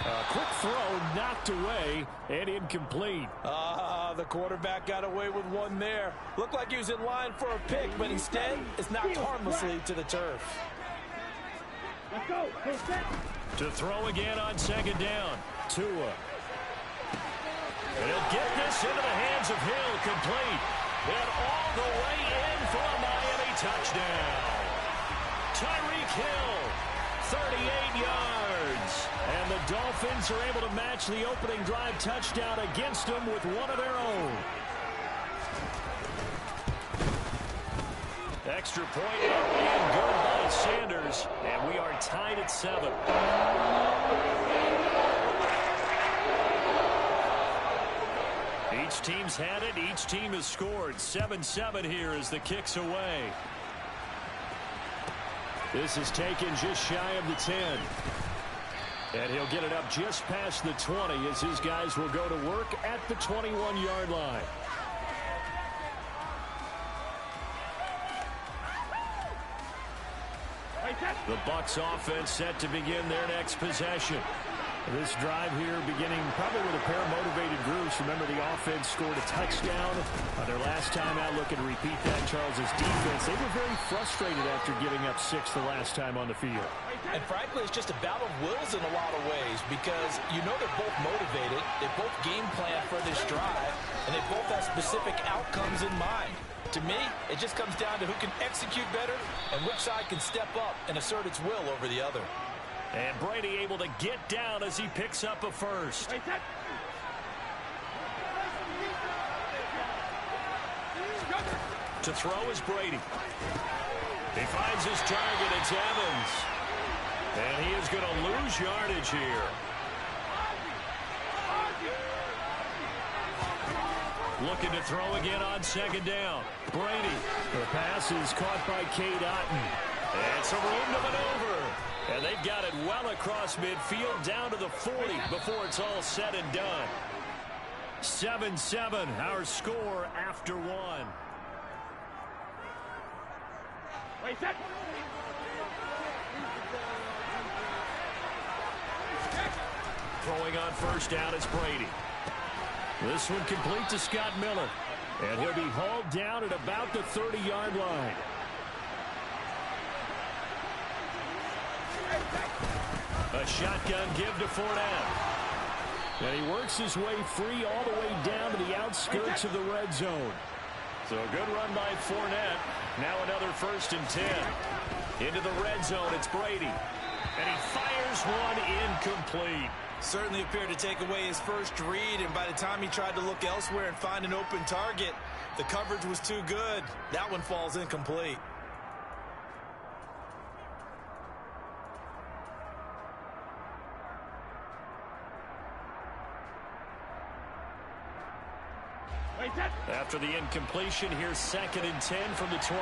A quick throw knocked away and incomplete. The quarterback got away with one there. Looked like he was in line for a pick, but instead it's knocked harmlessly to the turf. Let's go. To throw again on 2nd down. Tua. And he'll get this into the hands of Hill, complete. And all the way in for a Miami touchdown. Tyreek Hill, 38 yards. And the Dolphins are able to match the opening drive touchdown against them with one of their own. Extra point and good by Sanders. And we are tied at 7. Each team's had it. Each team has scored. 7-7 here as the kick's away. This is taken just shy of the 10. And he'll get it up just past the 20 as his guys will go to work at the 21-yard line. The Bucs offense set to begin their next possession. This drive here beginning probably with a pair of motivated groups. Remember, the offense scored a touchdown on their last time out. Looking to repeat that. Charles's defense, they were very frustrated after giving up 6 the last time on the field. And frankly, it's just a battle of wills in a lot of ways, because you know they're both motivated. They both game plan for this drive, and they both have specific outcomes in mind. To me, it just comes down to who can execute better and which side can step up and assert its will over the other. And Brady able to get down as he picks up a first. To throw is Brady. He finds his target. It's Evans. And he is going to lose yardage here. Looking to throw again on 2nd down. Brady. The pass is caught by Cade Otton. And some room to maneuver. And they've got it well across midfield down to the 40 before it's all said and done. 7-7, our score after one. Wait, set. Throwing on first down is Brady. This one complete to Scott Miller. And he'll be hauled down at about the 30-yard line. A shotgun give to Fournette. And he works his way free all the way down to the outskirts of the red zone. So a good run by Fournette. Now another 1st and 10. Into the red zone, it's Brady. And he fires one incomplete. Certainly appeared to take away his first read, and by the time he tried to look elsewhere and find an open target, the coverage was too good. That one falls incomplete. After the incompletion, here's 2nd and 10 from the 20.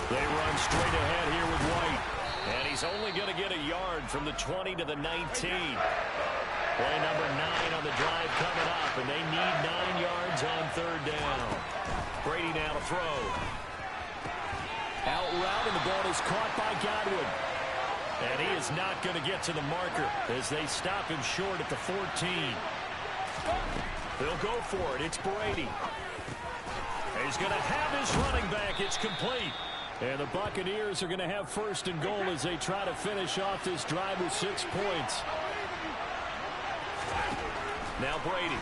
They run straight ahead here with White. And he's only going to get a yard from the 20 to the 19. Play number 9 on the drive coming up, and they need 9 yards on 3rd down. Brady now to throw. Out route, and the ball is caught by Godwin. And he is not going to get to the marker as they stop him short at the 14. They'll go for it. It's Brady. He's going to have his running back. It's complete. And the Buccaneers are going to have 1st and goal as they try to finish off this drive with 6 points. Now Brady.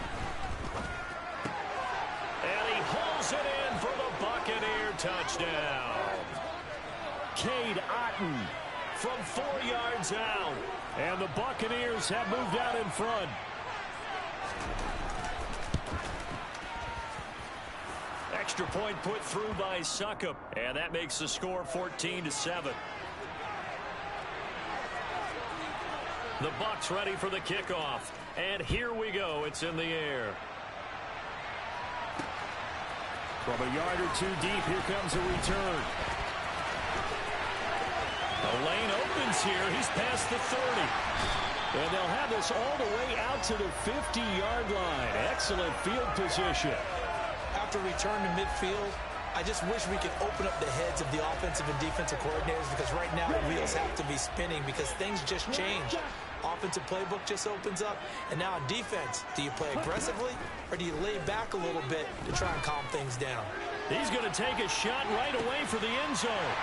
And he hauls it in for the Buccaneer touchdown. Cade Otton from 4 yards out. And the Buccaneers have moved out in front. Extra point put through by Succop, and that makes the score 14-7. The Bucs ready for the kickoff, and here we go. It's in the air. From a yard or 2 deep, here comes a return. The lane opens here. He's past the 30. And they'll have this all the way out to the 50-yard line. Excellent field position. After return to midfield, I just wish we could open up the heads of the offensive and defensive coordinators, because right now the wheels have to be spinning because things just change. Offensive playbook just opens up, and now on defense, do you play aggressively or do you lay back a little bit to try and calm things down? He's going to take a shot right away for the end zone.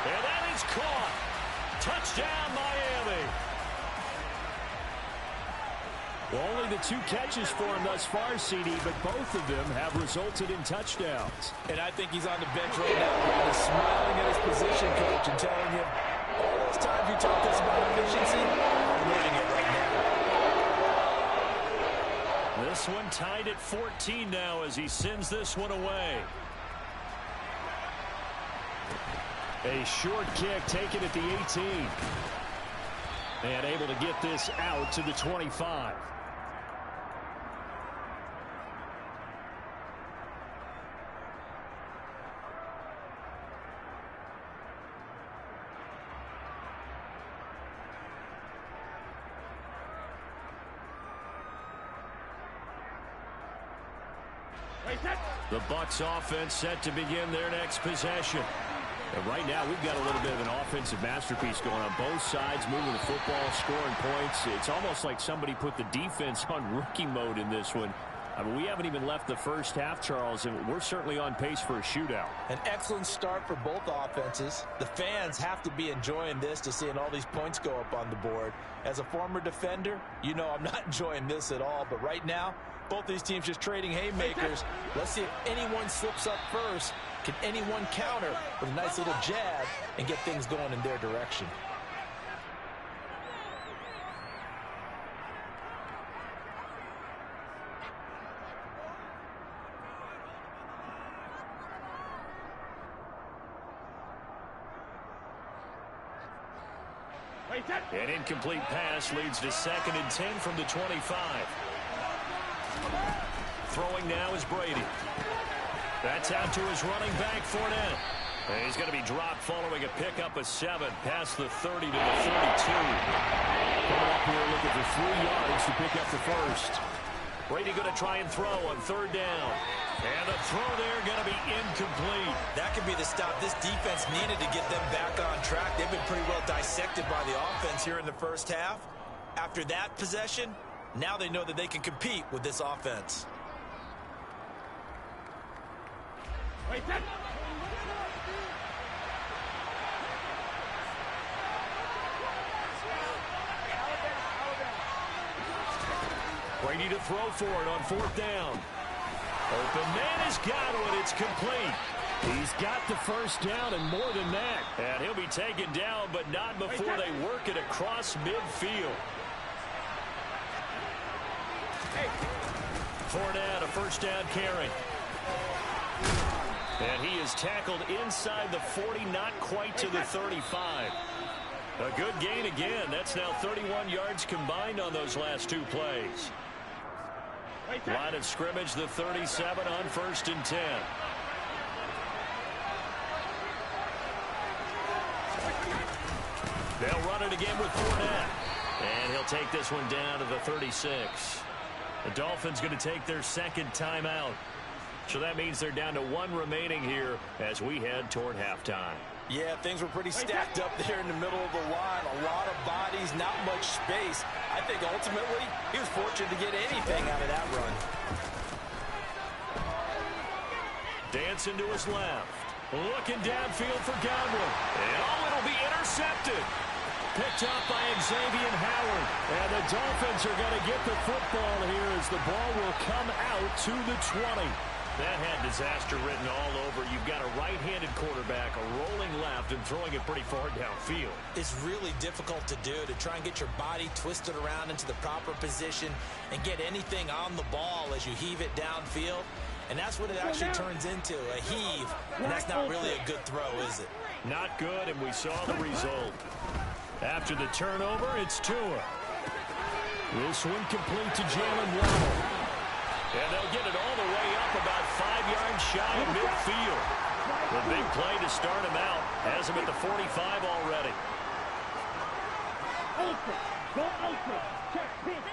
And that is caught. Touchdown, Miami. Well, only the 2 catches for him thus far, CD, but both of them have resulted in touchdowns. And I think he's on the bench right now, Brandon, smiling at his position coach and telling him, all those times you talked us about efficiency, I'm living it right now. This one tied at 14 now as he sends this one away. A short kick taken at the 18. And able to get this out to the 25. The Bucs offense set to begin their next possession. And right now, we've got a little bit of an offensive masterpiece going on both sides, moving the football, scoring points. It's almost like somebody put the defense on rookie mode in this one. I mean, we haven't even left the first half, Charles, and we're certainly on pace for a shootout. An excellent start for both offenses. The fans have to be enjoying this, to seeing all these points go up on the board. As a former defender, you know I'm not enjoying this at all. But right now, both these teams just trading haymakers. Let's see if anyone slips up first. Can anyone counter with a nice little jab and get things going in their direction? An incomplete pass leads to 2nd and 10 from the 25. Throwing now is Brady. That's out to his running back, Fournette. And he's going to be dropped following a pickup of 7 past the 30 to the 32. Coming up here looking for 3 yards to pick up the first. Brady going to try and throw on 3rd down. And the throw there going to be incomplete. That could be the stop this defense needed to get them back on track. They've been pretty well dissected by the offense here in the first half. After that possession, now they know that they can compete with this offense. Wait, set. Brady to throw for it on 4th down. Open man is Godwin. It's complete. He's got the first down and more than that. And he'll be taken down, but not before they work it across midfield. Fournette, a first down carry. And he is tackled inside the 40, not quite to the 35. A good gain again. That's now 31 yards combined on those last 2 plays. Line of scrimmage, the 37 on 1st and 10. They'll run it again with Fournette. And he'll take this one down to the 36. The Dolphins going to take their 2nd timeout. So that means they're down to 1 remaining here as we head toward halftime. Yeah, things were pretty stacked up there in the middle of the line. A lot of bodies, not much space. I think ultimately he was fortunate to get anything out of that run. Dancing to his left. Looking downfield for Godwin. And it'll be intercepted. Picked up by Xavier Howard. And the Dolphins are going to get the football here as the ball will come out to the 20. That had disaster written all over. You've got a right-handed quarterback, a rolling left, and throwing it pretty far downfield. It's really difficult to do, to try and get your body twisted around into the proper position and get anything on the ball as you heave it downfield. And that's what it actually turns into, a heave. And that's not really a good throw, is it? Not good, and we saw the result. After the turnover, it's Tua. This one complete to Jalen Waddle. And they'll get it all the way up about 5 yards shy of midfield. The big play to start him out has him at the 45 already. Open. Go open. Check pitch.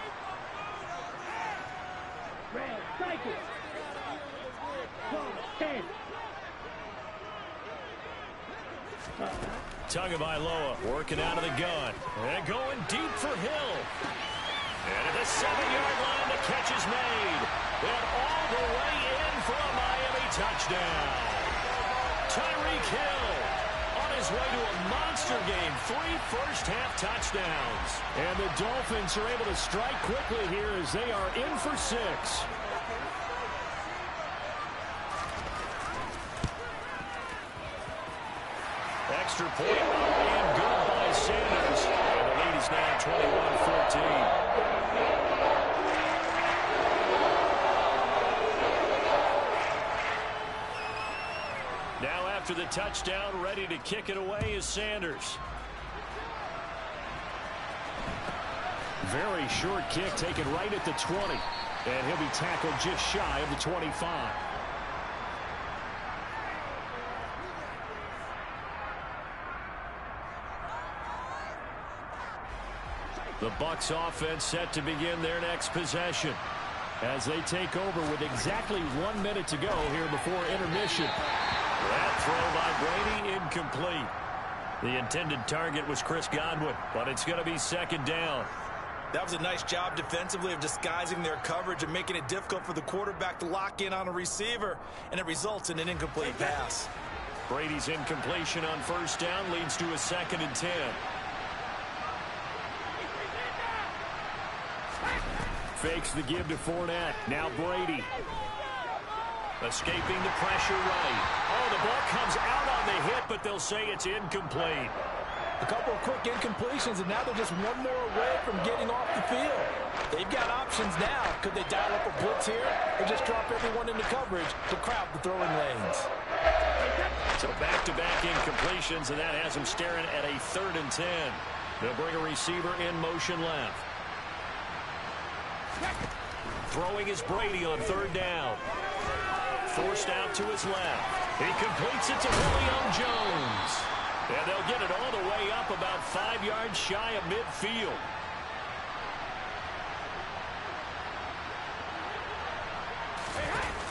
Red, cycle. Tagovailoa working out of the gun. And going deep for Hill. And at the 7-yard line, the catch is made. And all the way in for a Miami touchdown. Tyreek Hill on his way to a monster game. 3 first-half touchdowns. And the Dolphins are able to strike quickly here as they are in for 6. Extra point and good by Sanders. And the lead is now 21-14. Now after the touchdown, ready to kick it away is Sanders. Very short kick taken right at the 20. And he'll be tackled just shy of the 25. The Bucs offense set to begin their next possession as they take over with exactly 1 minute to go here before intermission. That throw by Brady incomplete. The intended target was Chris Godwin, but it's going to be 2nd down. That was a nice job defensively of disguising their coverage and making it difficult for the quarterback to lock in on a receiver, and it results in an incomplete pass. Brady's incompletion on 1st down leads to a 2nd and 10. Fakes the give to Fournette. Now Brady. Escaping the pressure right. Oh, the ball comes out on the hit, but they'll say it's incomplete. A couple of quick incompletions, and now they're just one more away from getting off the field. They've got options now. Could they dial up a blitz here or just drop everyone into coverage to crowd the throwing lanes? So back-to-back incompletions, and that has them staring at a 3rd and 10. They'll bring a receiver in motion left. Throwing is Brady on 3rd down. Forced out to his left. He completes it to Julio Jones. And they'll get it all the way up about 5 yards shy of midfield.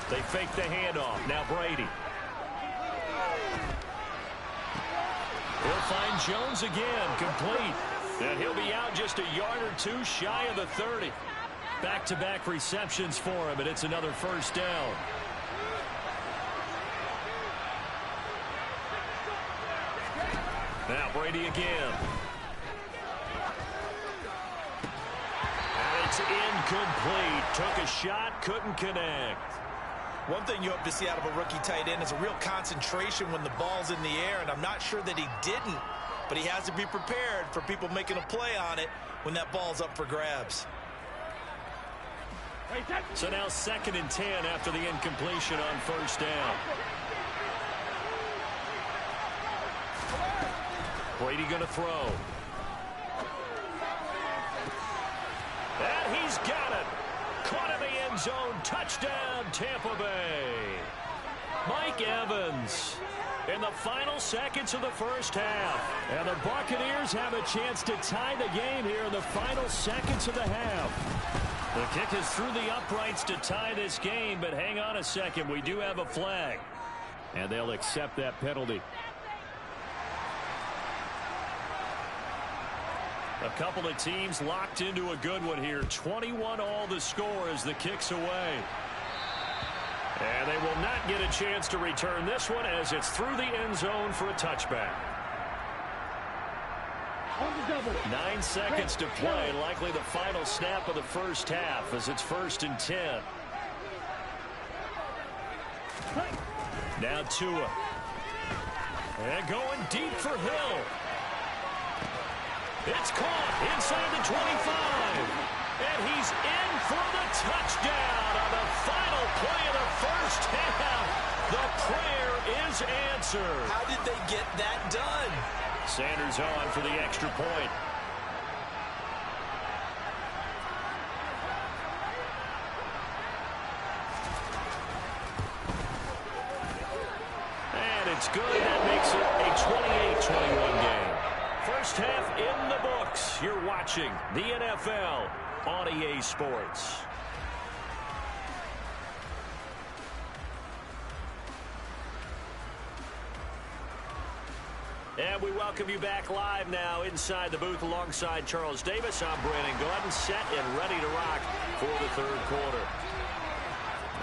They fake the handoff. Now Brady. He'll find Jones again, complete. And he'll be out just a yard or two shy of the 30. Back-to-back receptions for him, and it's another first down. Now Brady again. And it's incomplete. Took a shot, couldn't connect. One thing you hope to see out of a rookie tight end is a real concentration when the ball's in the air, and I'm not sure that he didn't, but he has to be prepared for people making a play on it when that ball's up for grabs. So now 2nd and 10 after the incompletion on first down. Brady going to throw. And he's got it. Caught in the end zone. Touchdown, Tampa Bay. Mike Evans in the final seconds of the first half. And the Buccaneers have a chance to tie the game here in the final seconds of the half. The kick is through the uprights to tie this game, but hang on a second. We do have a flag. And they'll accept that penalty. A couple of teams locked into a good one here. 21 all the score as the kick's away. And they will not get a chance to return this one as it's through the end zone for a touchback. 9 seconds to play. Likely the final snap of the first half as it's 1st and 10. Now Tua. And going deep for Hill. It's caught inside the 25. And he's in for the touchdown on the final play of the first half. The prayer is answered. How did they get that done? Sanders on for the extra point. And it's good. That makes it a 28-21 game. First half in the books. You're watching the NFL on EA Sports. And we welcome you back live now inside the booth alongside Charles Davis. I'm Brandon Gordon, set and ready to rock for the third quarter.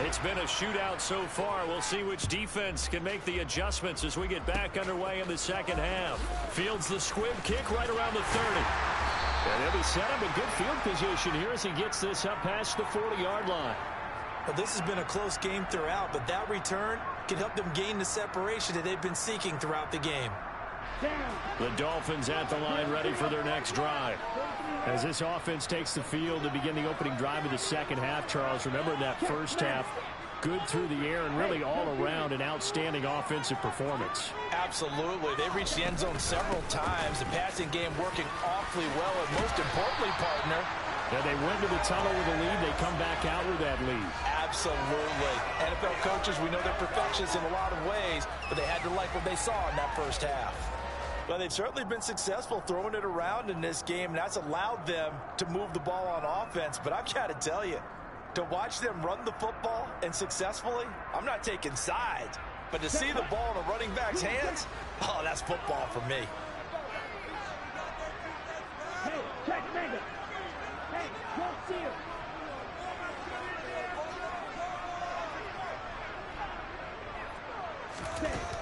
It's been a shootout so far. We'll see which defense can make the adjustments as we get back underway in the second half. Fields the squib kick right around the 30. And he'll be set up in good field position here as he gets this up past the 40-yard line. Well, this has been a close game throughout, but that return can help them gain the separation that they've been seeking throughout the game. The Dolphins at the line ready for their next drive. As this offense takes the field to begin the opening drive of the second half, Charles, remember in that first half, good through the air and really all around an outstanding offensive performance. Absolutely. They reached the end zone several times. The passing game working awfully well, and most importantly, partner, yeah, they went to the tunnel with a lead. They come back out with that lead. Absolutely. NFL coaches, we know they're perfectionists in a lot of ways, but they had to like what they saw in that first half. Well, they've certainly been successful throwing it around in this game, and that's allowed them to move the ball on offense. But I've got to tell you, to watch them run the football and successfully, I'm not taking sides. But to see the ball in a running back's hands, oh, that's football for me. Hey, check Mega. Hey, don't see him.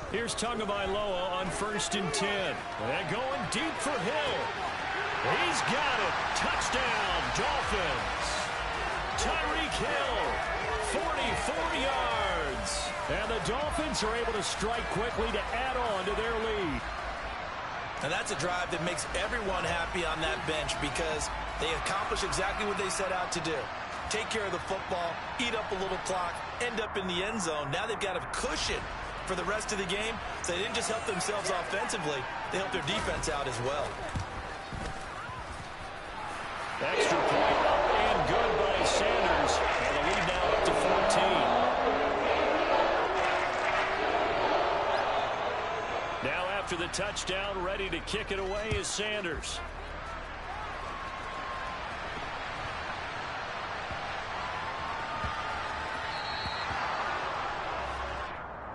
Here's Tagovailoa on 1st and 10. And going deep for Hill. He's got it. Touchdown, Dolphins. Tyreek Hill, 44 yards. And the Dolphins are able to strike quickly to add on to their lead. And that's a drive that makes everyone happy on that bench because they accomplish exactly what they set out to do. Take care of the football, eat up a little clock, end up in the end zone. Now they've got a cushion for the rest of the game, so they didn't just help themselves offensively, they helped their defense out as well. Extra point up and good by Sanders. And the lead now up to 14. after the touchdown, ready to kick it away is Sanders.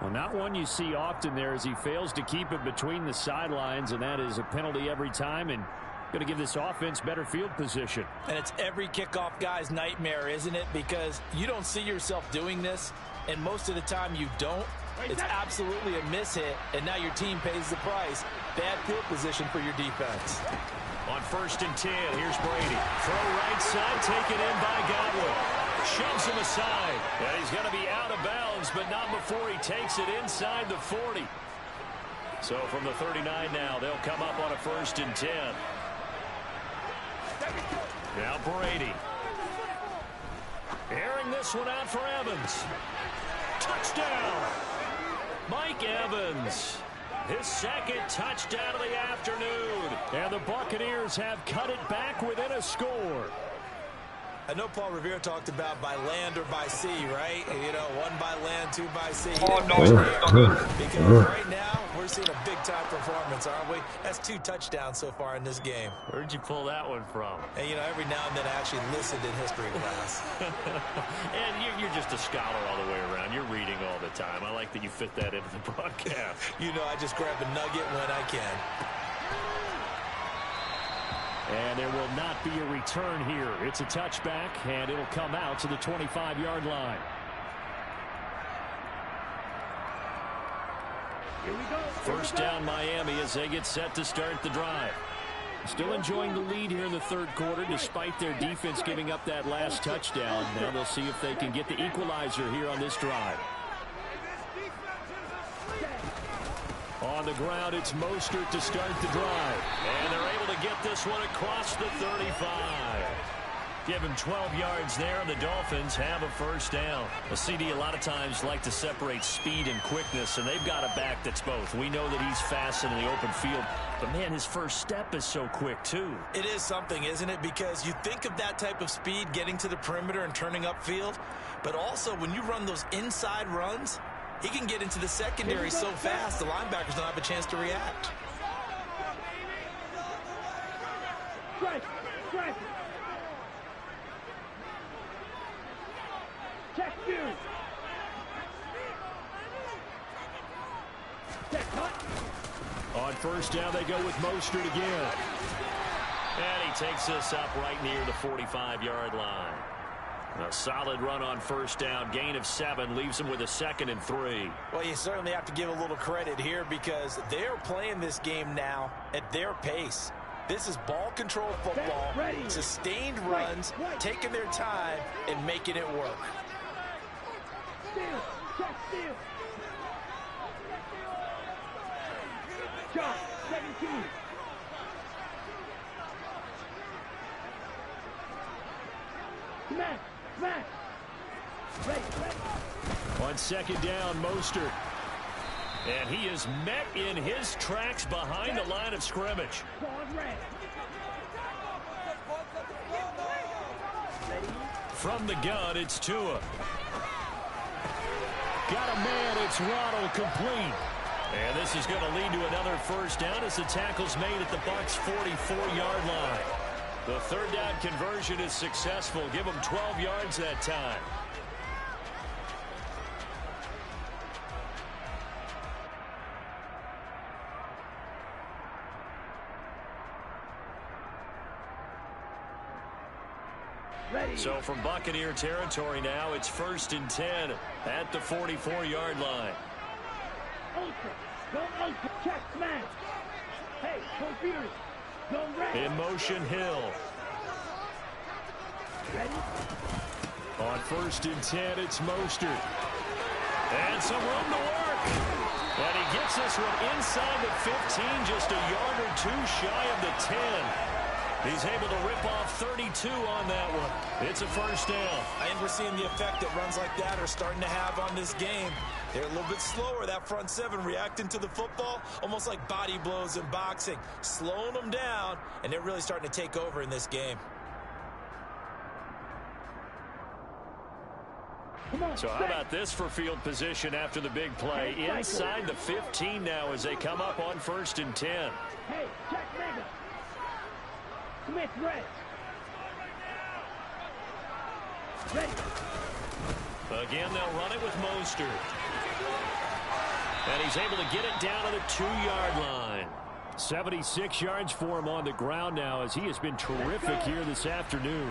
Well, not one you see often there as he fails to keep it between the sidelines, and that is a penalty every time and going to give this offense better field position. And it's every kickoff guy's nightmare, isn't it? Because you don't see yourself doing this, and most of the time you don't. It's absolutely a mishit, and now your team pays the price. Bad field position for your defense. On 1st and 10, here's Brady. Throw right side, taken in by Godwin. Shoves him aside. And he's going to be out of bounds, but not before he takes it inside the 40. So from the 39 now, they'll come up on a 1st and 10. Now Brady. Airing this one out for Evans. Touchdown! Mike Evans. His 2nd touchdown of the afternoon. And the Buccaneers have cut it back within a score. I know Paul Revere talked about by land or by sea, right? You know, 1 by land, 2 by sea. Because right now, we're seeing a big-time performance, aren't we? That's 2 touchdowns so far in this game. Where'd you pull that one from? And, you know, every now and then I actually listened in history class. And you're just a scholar all the way around. You're reading all the time. I like that you fit that into the broadcast. You know, I just grab a nugget when I can. And there will not be a return here. It's a touchback, and it'll come out to the 25-yard line. Here we go. First down Miami as they get set to start the drive. Still enjoying the lead here in the 3rd quarter despite their defense giving up that last touchdown. Now they'll see if they can get the equalizer here on this drive. On the ground, it's Mostert to start the drive. And they're able to get this one across the 35. Give him 12 yards there, and the Dolphins have a 1st down. A CD a lot of times like to separate speed and quickness, and they've got a back that's both. We know that he's fast in the open field, but, man, his first step is so quick, too. It is something, isn't it? Because you think of that type of speed getting to the perimeter and turning upfield, but also when you run those inside runs, he can get into the secondary so fast the linebackers don't have a chance to react. Strike. Check you. On 1st down, they go with Mostert again. And he takes this up right near the 45-yard line. A solid run on 1st down. Gain of 7 leaves him with a 2nd and 3. Well, you certainly have to give a little credit here because they're playing this game now at their pace. This is ball control football, sustained runs, taking their time and making it work. Steal. Shot, 17. Smash. Ready. On 2nd down, Mostert. And he is met in his tracks behind the line of scrimmage. From the gun, it's Tua. Got a man, it's Waddle, complete. And this is going to lead to another 1st down as the tackle's made at the Bucs' 44-yard line. The 3rd down conversion is successful. Give them 12 yards that time. So from Buccaneer territory now, it's 1st and 10 at the 44-yard line. Check, smash. Hey, computers. In motion, Hill. Ready? On 1st and 10, it's Mostert. And some room to work. And he gets this one inside the 15, just a yard or 2 shy of the 10. He's able to rip off 32 on that one. It's a 1st down. I think we're seeing the effect that runs like that are starting to have on this game. They're a little bit slower, that front 7, reacting to the football, almost like body blows in boxing, slowing them down, and they're really starting to take over in this game. So how about this for field position after the big play? Inside the 15 now as they come up on 1st and 10. Hey, check mega. Smith red. Ready. Again, they'll run it with Mostert. And he's able to get it down to the 2-yard line. 76 yards for him on the ground now as he has been terrific here this afternoon.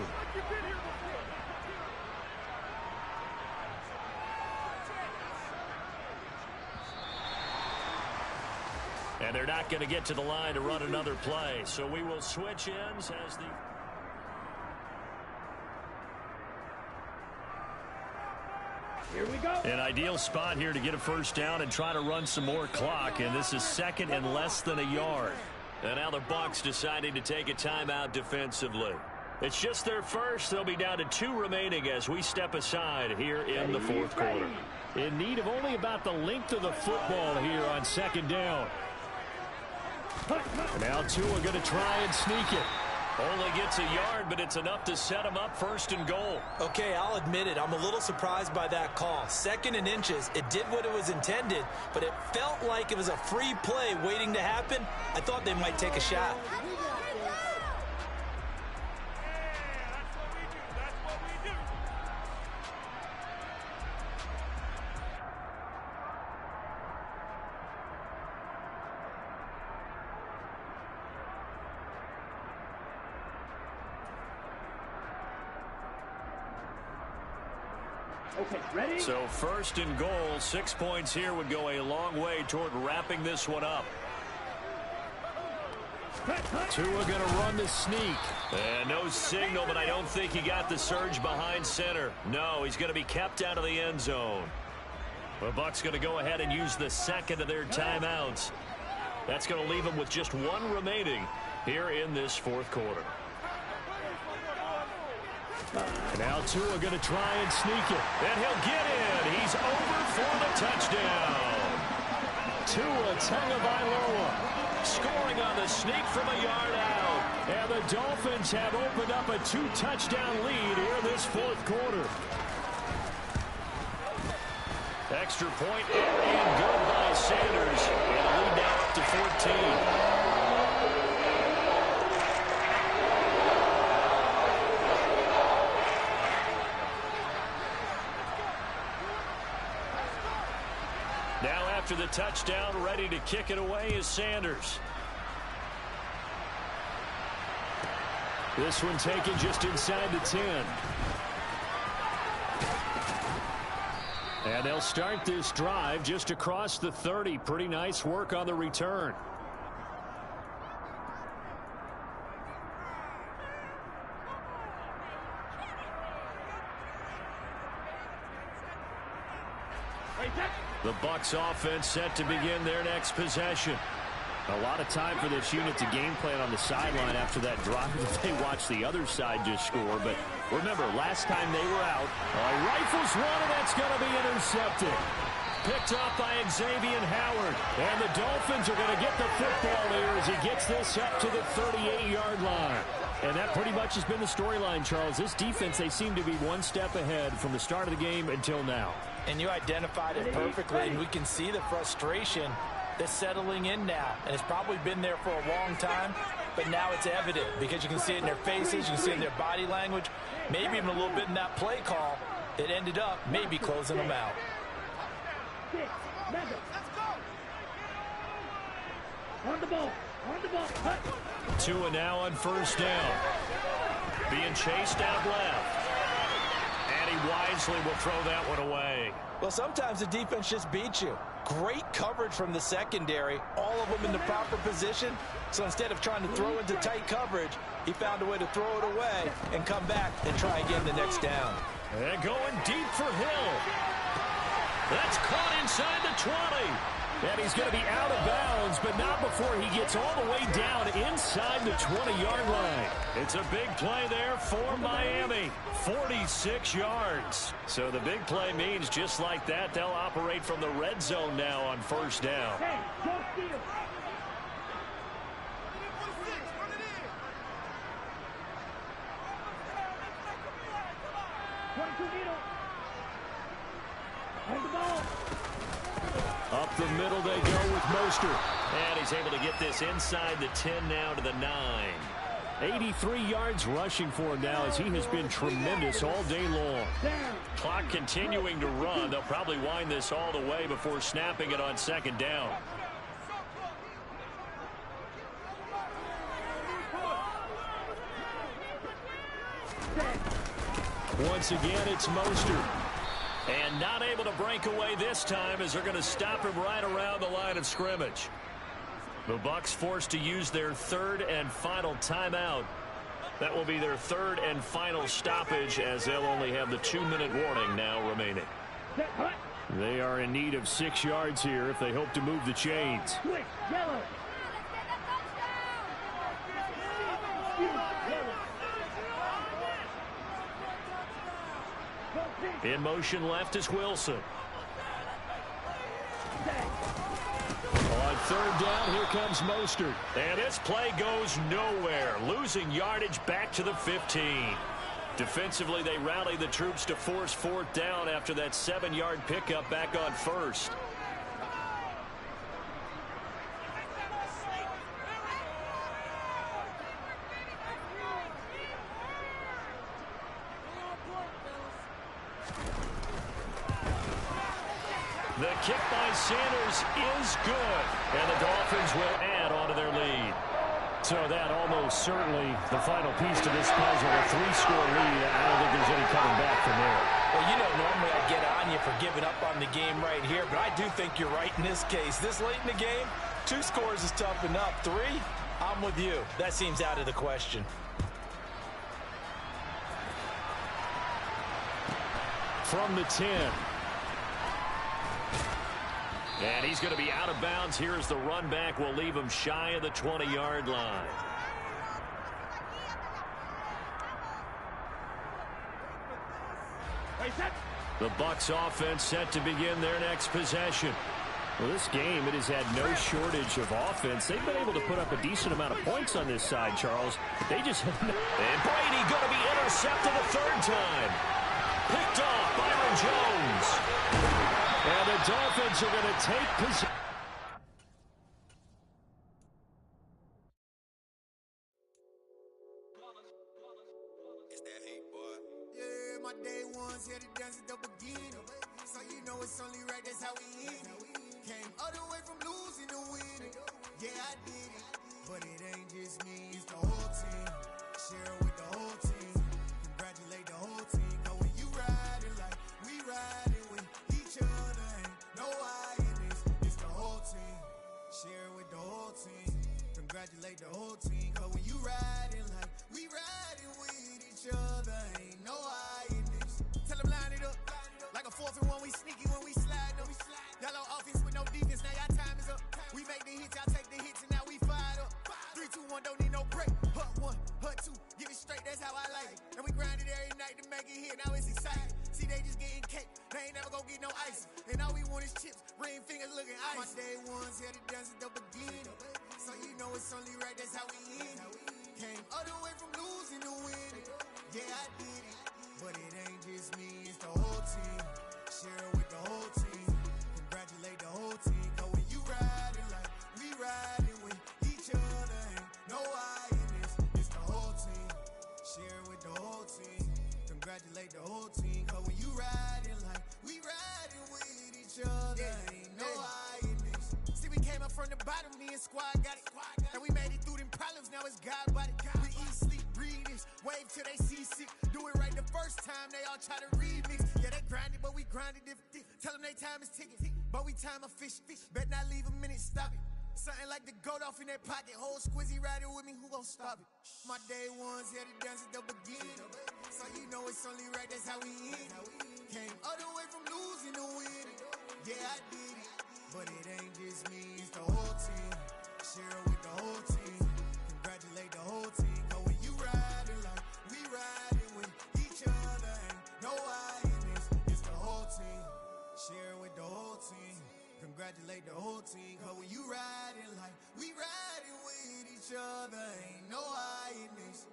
And they're not going to get to the line to run another play. So we will switch ends as the... Here we go. An ideal spot here to get a first down and try to run some more clock. And this is 2nd and less than a yard. And now the Bucs deciding to take a timeout defensively. It's just their first. They'll be down to 2 remaining as we step aside here in the 4th quarter. In need of only about the length of the football here on 2nd down. Now Tua going to try and sneak it. Only gets a yard, but it's enough to set him up 1st and goal. Okay, I'll admit it. I'm a little surprised by that call. 2nd and inches. It did what it was intended, but it felt like it was a free play waiting to happen. I thought they might take a shot. Okay, ready? So 1st and goal, 6 points here would go a long way toward wrapping this one up. Tua going to run the sneak. And no signal, but I don't think he got the surge behind center. No, he's going to be kept out of the end zone. The Bucs going to go ahead and use the 2nd of their timeouts. That's going to leave them with just 1 remaining here in this 4th quarter. Now Tua going to try and sneak it. And he'll get in. He's over for the touchdown. Tua Tagovailoa scoring on the sneak from a yard out. And the Dolphins have opened up a 2-touchdown lead here in this 4th quarter. Extra point and good by Sanders. And the lead now up to 14. Now after the touchdown, ready to kick it away is Sanders. This one taken just inside the 10. And they'll start this drive just across the 30. Pretty nice work on the return. The Bucs offense set to begin their next possession. A lot of time for this unit to game plan on the sideline after that drive that they watched the other side just score. But remember, last time they were out, rifles one, and that's going to be intercepted. Picked up by Xavier Howard. And the Dolphins are going to get the football there as he gets this up to the 38-yard line. And that pretty much has been the storyline, Charles. This defense, they seem to be one step ahead from the start of the game until now. And you identified it perfectly, and we can see the frustration that's settling in now. And it's probably been there for a long time, but now it's evident because you can see it in their faces, you can see it in their body language, maybe even a little bit in that play call that ended up maybe closing them out. On the ball. On the ball. Tua now on 1st down. Being chased out left. And he wisely will throw that one away. Well, sometimes the defense just beats you. Great coverage from the secondary. All of them in the proper position. So instead of trying to throw into tight coverage, he found a way to throw it away and come back and try again the next down. And going deep for Hill. That's caught inside the 20. And he's going to be out of bounds, but not before he gets all the way down inside the 20-yard line. It's a big play there for Miami. 46 yards. So the big play means just like that, they'll operate from the red zone now on 1st down. Hey, don't steal. the middle they go with Mostert. And he's able to get this inside the 10 now to the 9. 83 yards rushing for him now as he has been tremendous all day long. Clock continuing to run. They'll probably wind this all the way before snapping it on second down. Once again, it's Mostert. And not able to break away this time as they're going to stop him right around the line of scrimmage. The Bucs forced to use their third and final timeout. That will be their third and final stoppage as they'll only have the 2-minute warning now remaining. They are in need of 6 yards here if they hope to move the chains. In motion left is Wilson. On third down, here comes Mostert. And this play goes nowhere. Losing yardage back to the 15. Defensively, they rally the troops to force fourth down after that 7-yard pickup back on first. The kick by Sanders is good, and the Dolphins will add on to their lead. So that almost certainly the final piece to this puzzle, a 3-score lead. I don't think there's any coming back from there. Well, you know, normally I get on you for giving up on the game right here, but I do think you're right in this case. This late in the game, 2 scores is tough enough. 3, I'm with you. That seems out of the question. From the 10. And he's going to be out of bounds. Here's the run back. Will leave him shy of the 20-yard line. The Bucs offense set to begin their next possession. Well, this game, it has had no shortage of offense. They've been able to put up a decent amount of points on this side, Charles. But they just have no... And Brady going to be intercepted a third time. Picked off Byron Jones. And the Dolphins are going to take possession. It's that hate, boy. Yeah, my day ones here to dance at the beginning. So you know it's only right, that's how we end it. Came all the way from losing to winning. Yeah, I did it. But it ain't just me, it's the whole team. Share with the whole team. Congratulate the whole team. Cause when you riding like we riding with each other, ain't no I in this. It's the whole team. Share with the whole team. Congratulate the whole team. Cause when you riding like we riding with each other, ain't no I in this. Tell them line it up. Like a 4th and 1, we sneaky when we slide them. Y'all on offense with no defense, now y'all time is up. We make the hits, y'all take the hits, and now we fired up. 3, 2, 1, don't need no break. Hut 1, hut 2, give it straight, that's how I like it. And we grind it every night to make it hit, now it's exciting. See, they just getting cake, they ain't never gonna get no ice. And all we want is chips, ring fingers looking ice. My day ones here to dance at the beginning. So you know it's only right, that's how we end it. Came all the way from losing to winning. Yeah, I did it. But it ain't just me, it's the whole team. Share with the whole team. Congratulate the whole team. Cause when you riding like we riding with each other, ain't no I in this. It's the whole team. Share with the whole team. Congratulate the whole team. Cause when you riding like we riding with each other, ain't no I in this. See, we came up from the bottom, me and squad got it. And we made it through them problems, now it's God body. We eat, sleep, breathe this. Wave till they see sick. Do it right the first time, they all try to remix. Yeah, they grinded, but we grinded different. Tell them they time is ticking, but we time a fish. Bet not leave a minute, stop it. Something like the goat off in their pocket. Whole squizzy riding with me, who gon' stop it? My day ones here to dance at the beginning. So you know it's only right, that's how we end it. Came all the way from losing to winning. Yeah, I did it. But it ain't just me, it's the whole team. Share with the whole team. Congratulate the whole team. Cause when you riding like we riding with each other, ain't no I in this. It's the whole team. Share with the whole team. Congratulate the whole team. Cause when you riding like we riding with each other, ain't no I in this.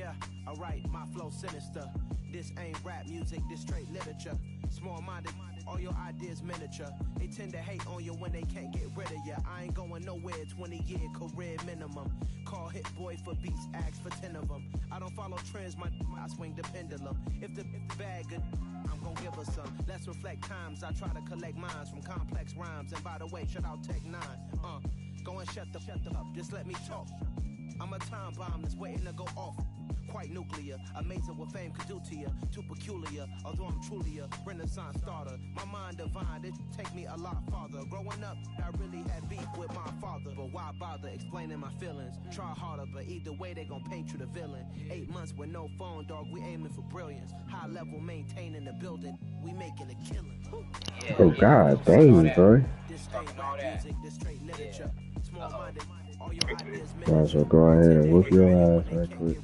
Yeah, alright, my flow sinister. This ain't rap music, this straight literature. Small-minded, all your ideas miniature. They tend to hate on you when they can't get rid of you. I ain't going nowhere, 20-year career minimum. Call Hit Boy for beats, ask for 10 of them. I don't follow trends, I swing the pendulum. If the bag good, I'm gonna give her some. Let's reflect times, I try to collect minds from complex rhymes. And by the way, shout out Tech 9. Go and shut the up, just let me talk. I'm a time bomb that's waiting to go off. Quite nuclear, amazing what fame could do to you. Too peculiar, although I'm truly a renaissance starter. My mind divine, it take me a lot farther. Growing up, I really had beef with my father. But why bother explaining my feelings? Try harder, but either way they gon' paint you the villain. 8 months with no phone, dog, we aiming for brilliance. High level maintaining the building, we making a killing. Oh god, dang, bro. This ain't rap music, this straight literature. Small-minded, all your ideas Might as well go ahead and whoop your ass right quick.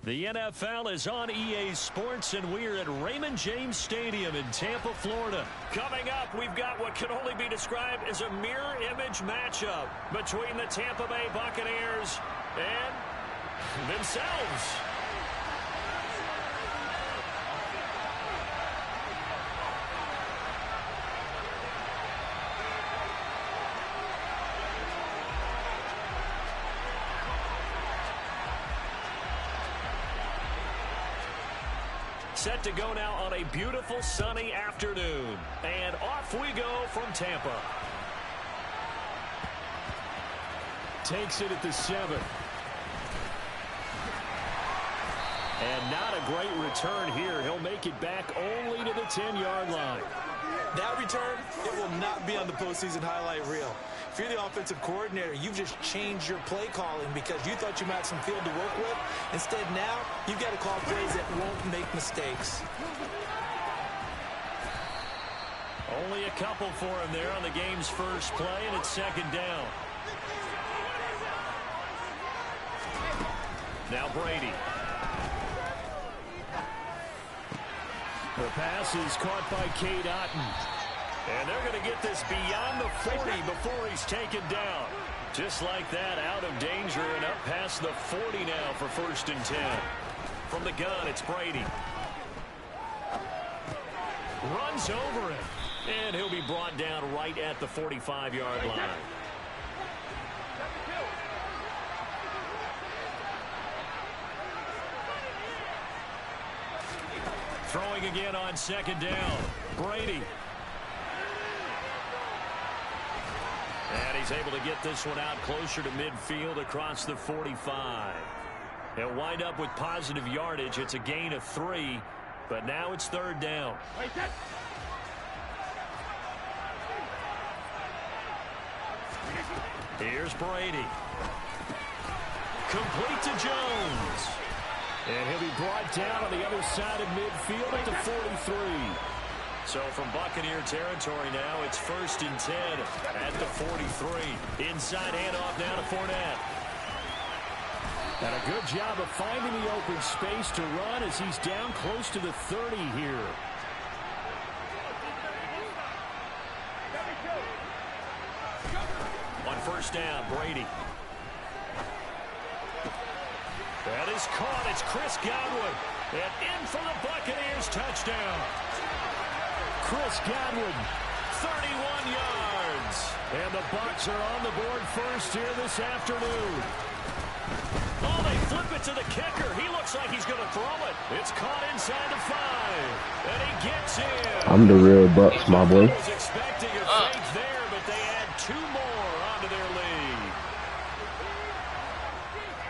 The NFL is on EA Sports, and we're at Raymond James Stadium in Tampa, Florida. Coming up, we've got what can only be described as a mirror image matchup between the Tampa Bay Buccaneers and themselves. Set to go now on a beautiful sunny afternoon. And off we go from Tampa. Takes it at the 7. And not a great return here. He'll make it back only to the 10-yard line. That return, it will not be on the postseason highlight reel. If you're the offensive coordinator, you've just changed your play calling because you thought you might have some field to work with. Instead, now, you've got to call plays that won't make mistakes. Only a couple for him there on the game's first play, and it's second down. Now Brady. The pass is caught by Cade Otton. And they're going to get this beyond the 40 before he's taken down. Just like that, out of danger and up past the 40 now for 1st and 10. From the gun, it's Brady. Runs over him. And he'll be brought down right at the 45-yard line. Throwing again on second down. Brady. And he's able to get this one out closer to midfield across the 45. He'll wind up with positive yardage. It's a gain of 3, but now it's 3rd down. Here's Brady. Complete to Jones. And he'll be brought down on the other side of midfield at the 43. So from Buccaneer territory now, it's 1st and 10 at the 43. Inside handoff now to Fournette. And a good job of finding the open space to run as he's down close to the 30 here. On 1st down, Brady. That is caught. It's Chris Godwin. And in for the Buccaneers touchdown. Chris Godwin, 31 yards. And the Bucs are on the board first here this afternoon. Oh, they flip it to the kicker. He looks like he's going to throw it. It's caught inside the 5. And he gets in. I'm the real Bucs, my boy. I was expecting a fake there, but they add 2 more onto their lead.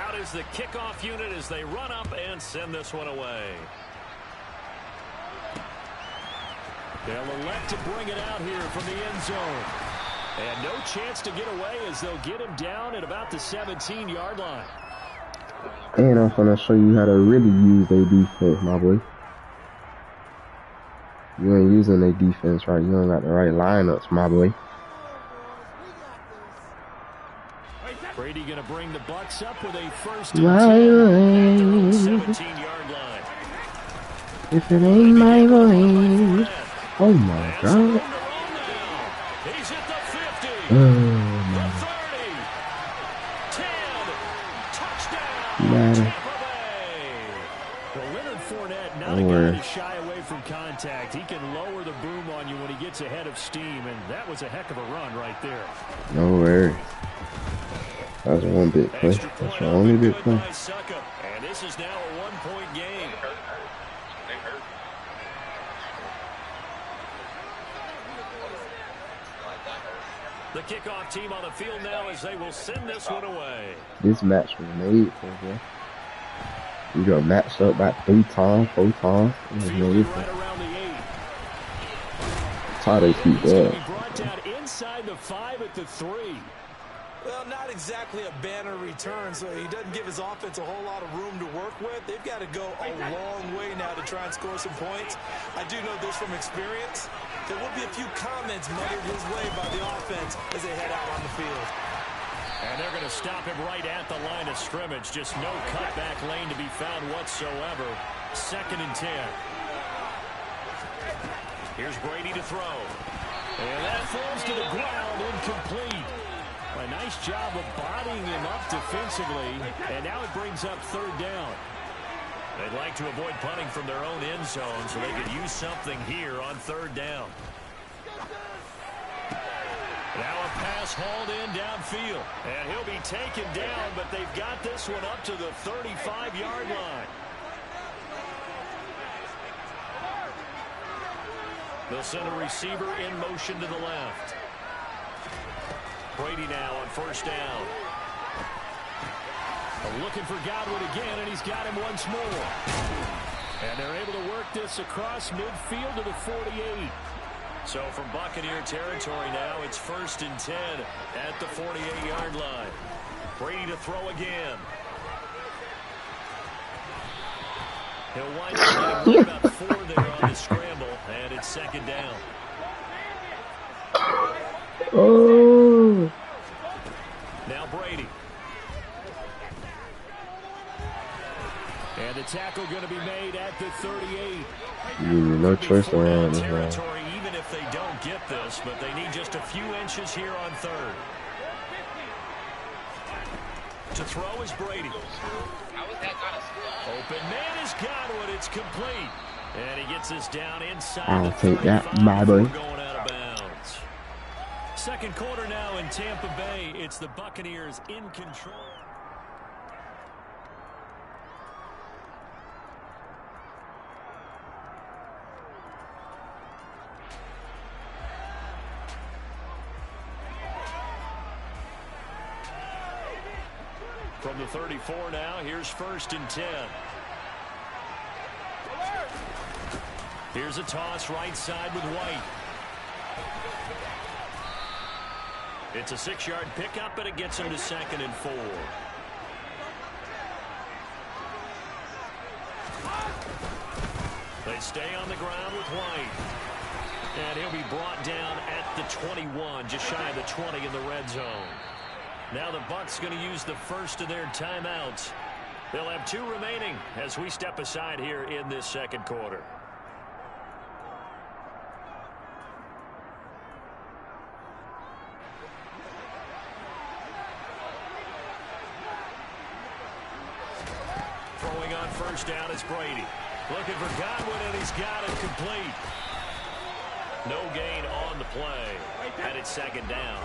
Out is the kickoff unit as they run up and send this one away. They'll elect to bring it out here from the end zone. And no chance to get away as they'll get him down at about the 17-yard line. And I'm going to show you how to really use their defense, my boy. You ain't using their defense right. You don't got the right lineups, my boy. Brady going to bring the Bucs up with a 1st and 10 at their 17-yard line. If it ain't my boy. Oh my God. He's at the 50. Oh The my. 30. 10. Matter. Well, Leonard Fournette, not a guy to shy away from contact. He can lower the boom on you when he gets ahead of steam, and that was a heck of a run right there. No worries. That was one big play. That's the only big play. And this is now a one-point game. The kickoff team on the field now as they will send this one away. This match was made for you. You got matched up about 3 times, 4 times. It was made for. That's how they keep that. Brought down inside the 5 at the 3. Well, not exactly a banner return, so he doesn't give his offense a whole lot of room to work with. They've got to go a long way now to try and score some points. I do know this from experience. There will be a few comments muttered his way by the offense as they head out on the field. And they're going to stop him right at the line of scrimmage. Just no cutback lane to be found whatsoever. 2nd and 10. Here's Brady to throw. And that falls to the ground, incomplete. A nice job of bodying him up defensively, and now it brings up 3rd down. They'd like to avoid punting from their own end zone so they could use something here on 3rd down. Now a pass hauled in downfield, and he'll be taken down, but they've got this one up to the 35-yard line. They'll send a receiver in motion to the left. Brady now on 1st down. Looking for Godwin again, and he's got him once more. And they're able to work this across midfield to the 48. So from Buccaneer territory now, it's 1st and 10 at the 48-yard line. Brady to throw again. He'll wind up getting about 4 there on the scramble, and it's 2nd down. Oh. Now Brady. And the tackle going to be made at the 38. No choice around this one. Even if they don't get this, but they need just a few inches here on 3rd. To throw is Brady. Open man is Godwin. It's complete. And he gets this down inside. I'll take that, my boy. Going out of bounds. 2nd quarter now in Tampa Bay. It's the Buccaneers in control. From the 34 now, here's 1st and 10. Here's a toss right side with White. It's a 6-yard pickup, but it gets him to 2nd and 4. They stay on the ground with White. And he'll be brought down at the 21, just shy of the 20 in the red zone. Now the Bucs going to use the first of their timeouts. They'll have 2 remaining as we step aside here in this 2nd quarter. Throwing on 1st down is Brady. Looking for Godwin, and he's got it complete. No gain on the play, and it's 2nd down.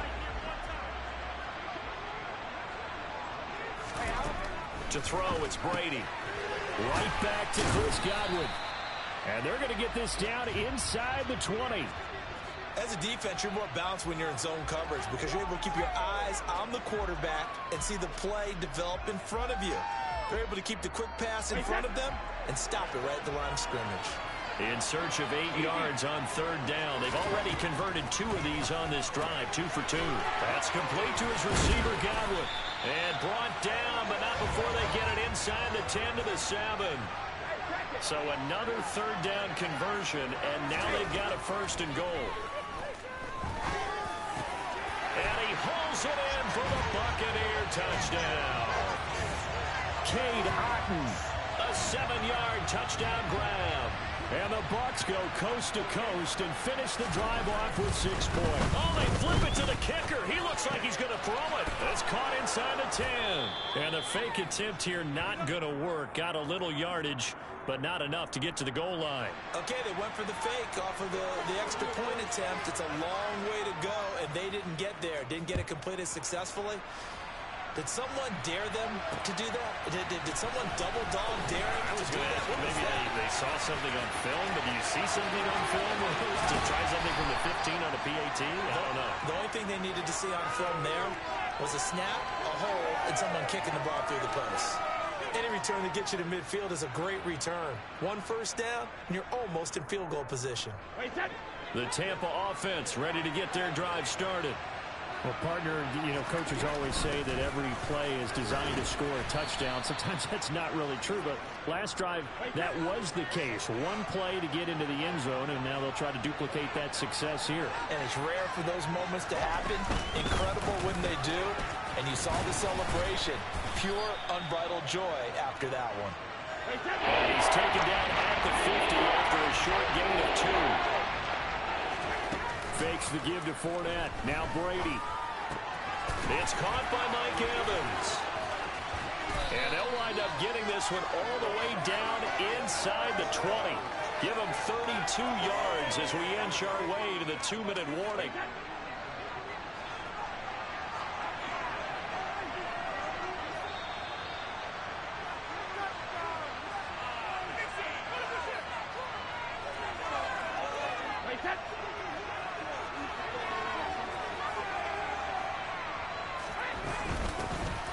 To throw, it's Brady. Right back to Chris Godwin. And they're going to get this down inside the 20. As a defense, you're more balanced when you're in zone coverage because you're able to keep your eyes on the quarterback and see the play develop in front of you. They're able to keep the quick pass in front of them and stop it right at the line of scrimmage. In search of 8 yards on 3rd down. They've already converted 2 of these on this drive, 2 for 2. That's complete to his receiver, Godwin. And brought down, but not before they get it inside the 10 to the 7. So another 3rd down conversion, and now they've got a 1st and goal. And he hauls it in for the Buccaneer touchdown. Cade Otton, a 7-yard touchdown grab. And the Bucs go coast to coast and finish the drive off with 6 points. Oh, they flip it to the kicker. He looks like he's going to throw it. It's caught inside the 10. And the fake attempt here not going to work. Got a little yardage, but not enough to get to the goal line. Okay, they went for the fake off of the extra point attempt. It's a long way to go, and they didn't get there. Didn't get it completed successfully. Did someone dare them to do that? Did someone double dog dare them to do that? Maybe they saw something on film, but do you see something on film to try something from the 15 on a PAT? I don't know. The only thing they needed to see on film there was a snap, a hole, and someone kicking the ball through the post. Any return to get you to midfield is a great return. 1 first down, and you're almost in field goal position. The Tampa offense ready to get their drive started. Well, partner, coaches always say that every play is designed to score a touchdown. Sometimes that's not really true, but last drive, that was the case. 1 play to get into the end zone, and now they'll try to duplicate that success here. And it's rare for those moments to happen. Incredible when they do. And you saw the celebration. Pure, unbridled joy after that one. And he's taken down at the 50 after a short gain of 2. Fakes the give to Fournette. Now Brady. It's caught by Mike Evans. And they'll wind up getting this one all the way down inside the 20. Give them 32 yards as we inch our way to the 2-minute warning.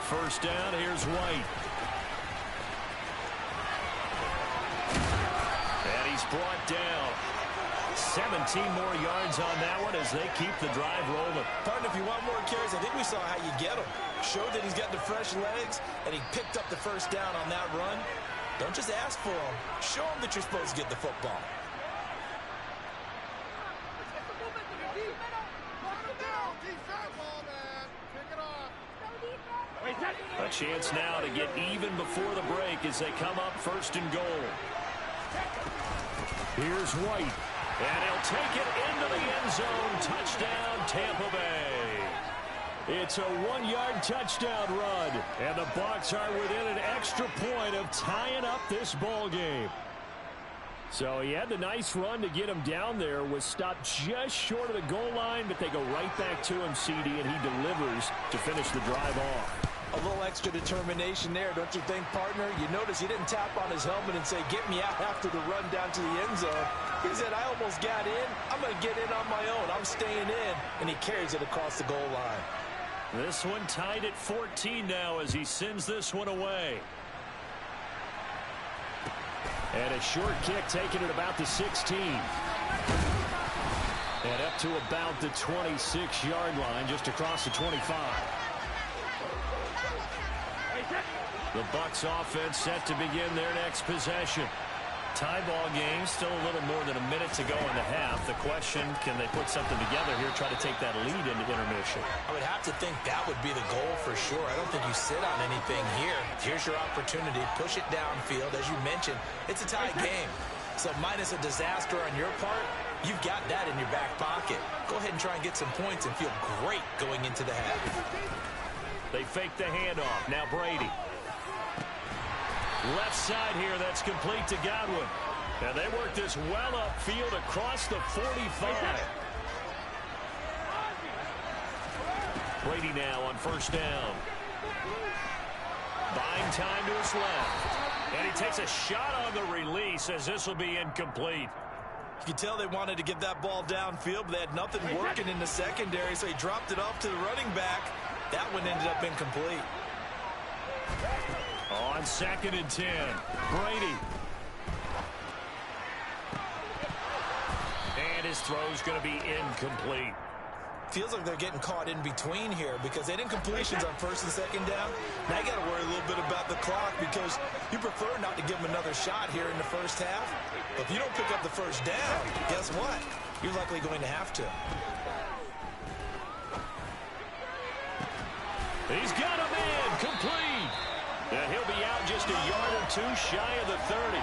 First down, here's White. And he's brought down. 17 more yards on that one as they keep the drive rolling. Partner, if you want more carries, I think we saw how you get them. Showed that he's got the fresh legs, and he picked up the first down on that run. Don't just ask for them. Show them that you're supposed to get the football. A chance now to get even before the break as they come up 1st and goal. Here's White. And he'll take it into the end zone. Touchdown, Tampa Bay. It's a 1-yard touchdown run. And the Bucs are within an extra point of tying up this ball game. So he had the nice run to get him down there, was stopped just short of the goal line, but they go right back to him, CD, and he delivers to finish the drive off. A little extra determination there, don't you think, partner? You notice he didn't tap on his helmet and say, get me out after the run down to the end zone. He said, I almost got in. I'm going to get in on my own. I'm staying in. And he carries it across the goal line. This one tied at 14 now as he sends this one away. And a short kick taken at about the 16. And up to about the 26-yard line, just across the 25. The Bucs offense set to begin their next possession. Tie ball game, still a little more than a minute to go in the half. The question, can they put something together here, try to take that lead into intermission? I would have to think that would be the goal for sure. I don't think you sit on anything here. Here's your opportunity. Push it downfield. As you mentioned, it's a tie game. So minus a disaster on your part, you've got that in your back pocket. Go ahead and try and get some points and feel great going into the half. They fake the handoff. Now Brady. Left side here, that's complete to Godwin. And they work this well upfield across the 45. Brady now on 1st down. Buying time to his left. And he takes a shot on the release as this will be incomplete. You can tell they wanted to get that ball downfield, but they had nothing working in the secondary, so he dropped it off to the running back. That one ended up incomplete. On 2nd and 10, Brady. And his throw's going to be incomplete. Feels like they're getting caught in between here because they had incompletions on 1st and 2nd down. Now you got to worry a little bit about the clock because you prefer not to give them another shot here in the first half. But if you don't pick up the first down, guess what? You're likely going to have to. He's got a man complete. And he'll be out just a yard or two shy of the 30.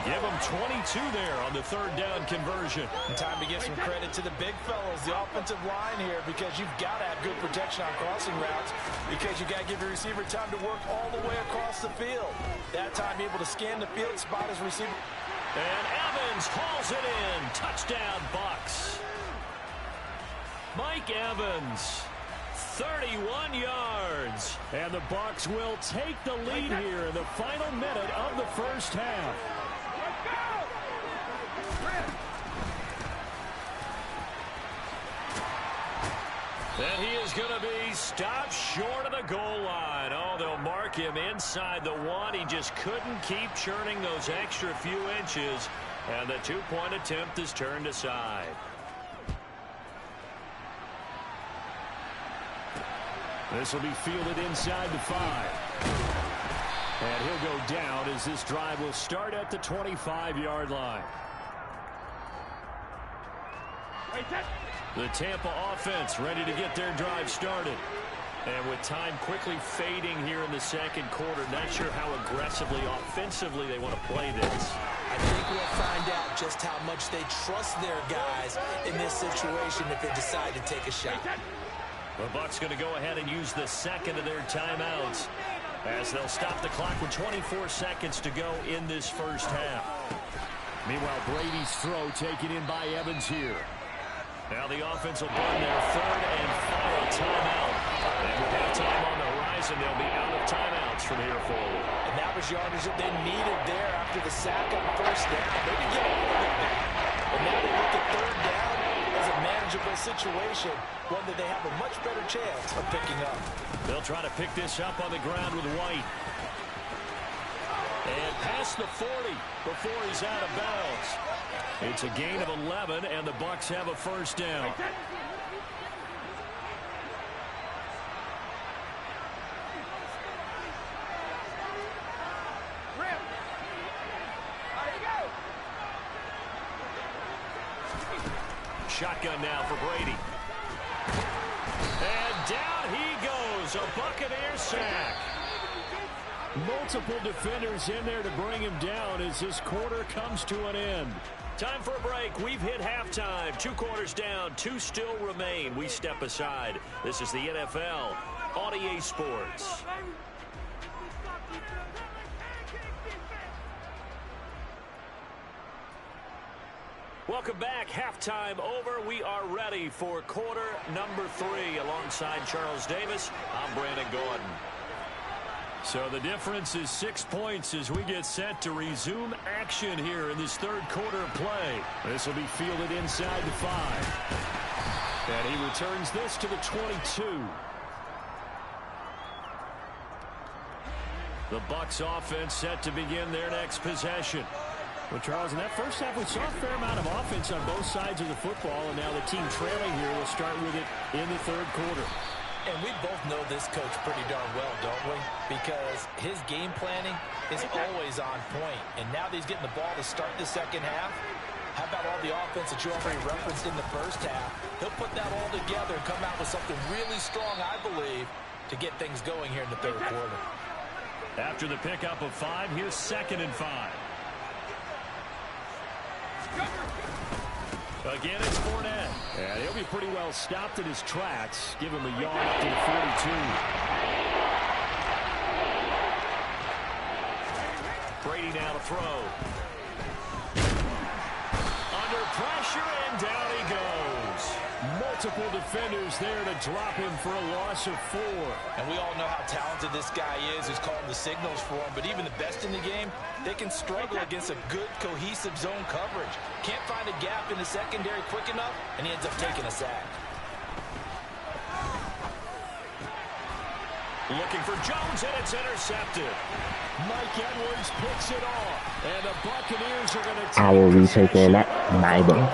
Give them 22 there on the third down conversion. And time to give some credit to the big fellas, the offensive line here, because you've got to have good protection on crossing routes, because you've got to give your receiver time to work all the way across the field. That time able to scan the field, spot his receiver. And Evans hauls it in. Touchdown, Bucs. Mike Evans, 31 yards. And the Bucs will take the lead here in the final minute of the first half. And he is going to be stopped short of the goal line. Oh, they'll mark him inside the one. He just couldn't keep churning those extra few inches. And the two-point attempt is turned aside. This will be fielded inside the 5. And he'll go down as this drive will start at the 25-yard line. The Tampa offense ready to get their drive started. And with time quickly fading here in the second quarter, not sure how aggressively, offensively they want to play this. I think we'll find out just how much they trust their guys in this situation if they decide to take a shot. The Bucs going to go ahead and use the second of their timeouts as they'll stop the clock with 24 seconds to go in this first half. Meanwhile, Brady's throw taken in by Evans here. Now the offense will burn their third and final timeout. And with halftime on the horizon, they'll be out of timeouts from here forward. And that was yardage that they needed there after the sack on first down. They didn't get all of it back. And now they look at third down as a manageable situation, one that they have a much better chance of picking up. They'll try to pick this up on the ground with White. And past the 40 before he's out of bounds. It's a gain of 11, and the Bucs have a first down. Shotgun now for Brady. And down he goes. A Buccaneer sack. Multiple defenders in there to bring him down as this quarter comes to an end. Time for a break. We've hit halftime. 2 quarters down. 2 still remain. We step aside. This is the NFL on EA Sports. Welcome back. Halftime over. We are ready for quarter number 3. Alongside Charles Davis, I'm Brandon Gordon. So the difference is 6 points as we get set to resume action here in this third quarter of play. This will be fielded inside the 5. And he returns this to the 22. The Bucs offense set to begin their next possession. Well, Charles, in that first half, we saw a fair amount of offense on both sides of the football, and now the team trailing here will start with it in the third quarter. And we both know this coach pretty darn well, don't we? Because his game planning is always on point. And now that he's getting the ball to start the second half, how about all the offense that you already referenced in the first half? He'll put that all together and come out with something really strong, I believe, to get things going here in the third quarter. After the pickup of 5, here's 2nd and 5. Again, it's Fournette. And he'll be pretty well stopped in his tracks. Give him a yard up to the 42. Brady now to throw. Under pressure, and down he goes. Multiple defenders there to drop him for a loss of 4. And we all know how talented this guy is who's calling the signals for him. But even the best in the game, they can struggle against a good, cohesive zone coverage. Can't find a gap in the secondary quick enough, and he ends up taking a sack. Looking for Jones, and it's intercepted. Mike Edwards picks it off. And the Buccaneers are going to take I will be taking that Bible.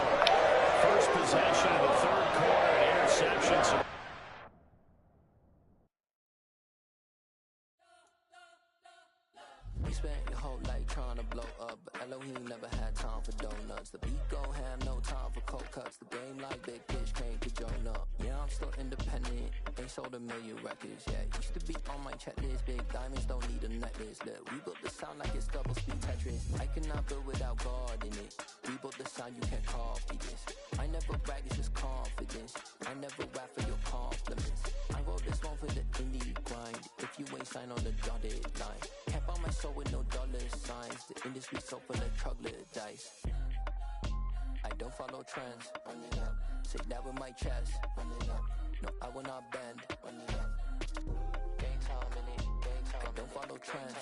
First possession of the third quarter, interceptions. We spent your whole life trying to blow up, but Elohim never had time for donuts. The beat gon' have no time for cold cuts. The game like Big Fish came to join up. Yeah, I'm still independent. Ain't sold a million records yet. Used to be on my checklist. Big diamonds don't need a necklace. Tetris. Look, we built the sound like it's double speed Tetris. I cannot build without God in it. We built the sound, you can't copy this. I never brag, it's just confidence. I never rap for your compliments. I wrote this one for the indie grind. If you ain't signed on the dotted line, can't buy my soul with no dollar signs. The industry so full of troglodytes. I don't follow trends. Run it up. Say that with my chest. Run it up. No, I will not bend. Run it up. Gang time in it. Gang time. I don't follow trends.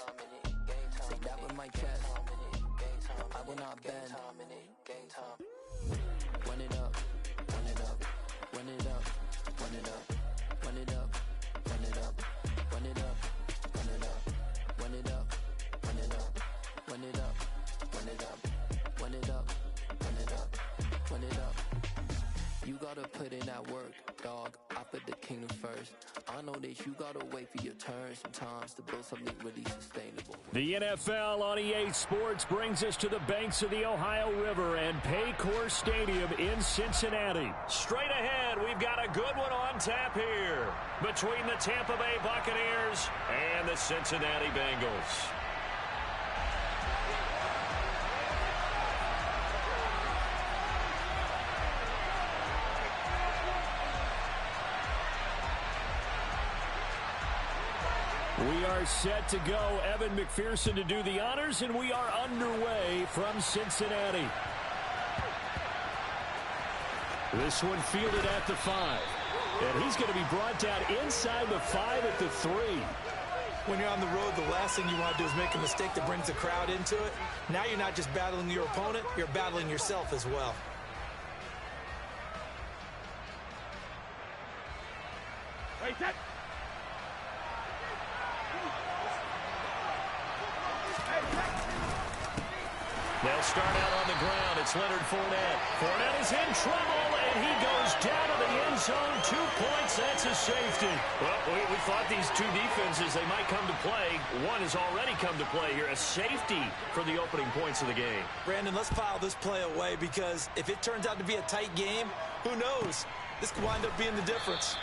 Say that with my chest. No, I will not bend. Gang time. Run it up. Run it up. Run it up. Run it up. Run it up. Run it up. Run it up. Run it up. Run it up. Run it up. Run it up. Run it up. Run it up. Run it up, run it up. You gotta put in that work, dog. I put the kingdom first. I know that you gotta wait for your turn sometimes to build something really sustainable. The NFL on EA Sports brings us to the banks of the Ohio River and Paycor Stadium in Cincinnati. Straight ahead, we've got a good one on tap here between the Tampa Bay Buccaneers and the Cincinnati Bengals. We are set to go. Evan McPherson to do the honors, and we are underway from Cincinnati. This one fielded at the 5. And he's going to be brought down inside the 5 at the 3. When you're on the road, the last thing you want to do is make a mistake that brings the crowd into it. Now you're not just battling your opponent, you're battling yourself as well. Wait, set. They'll start out on the ground. It's Leonard Fournette. Fournette is in trouble, and he goes down to the end zone. 2 points. That's a safety. Well, we thought these two defenses, they might come to play. One has already come to play here. A safety for the opening points of the game. Brandon, let's file this play away because if it turns out to be a tight game, who knows? This could wind up being the difference.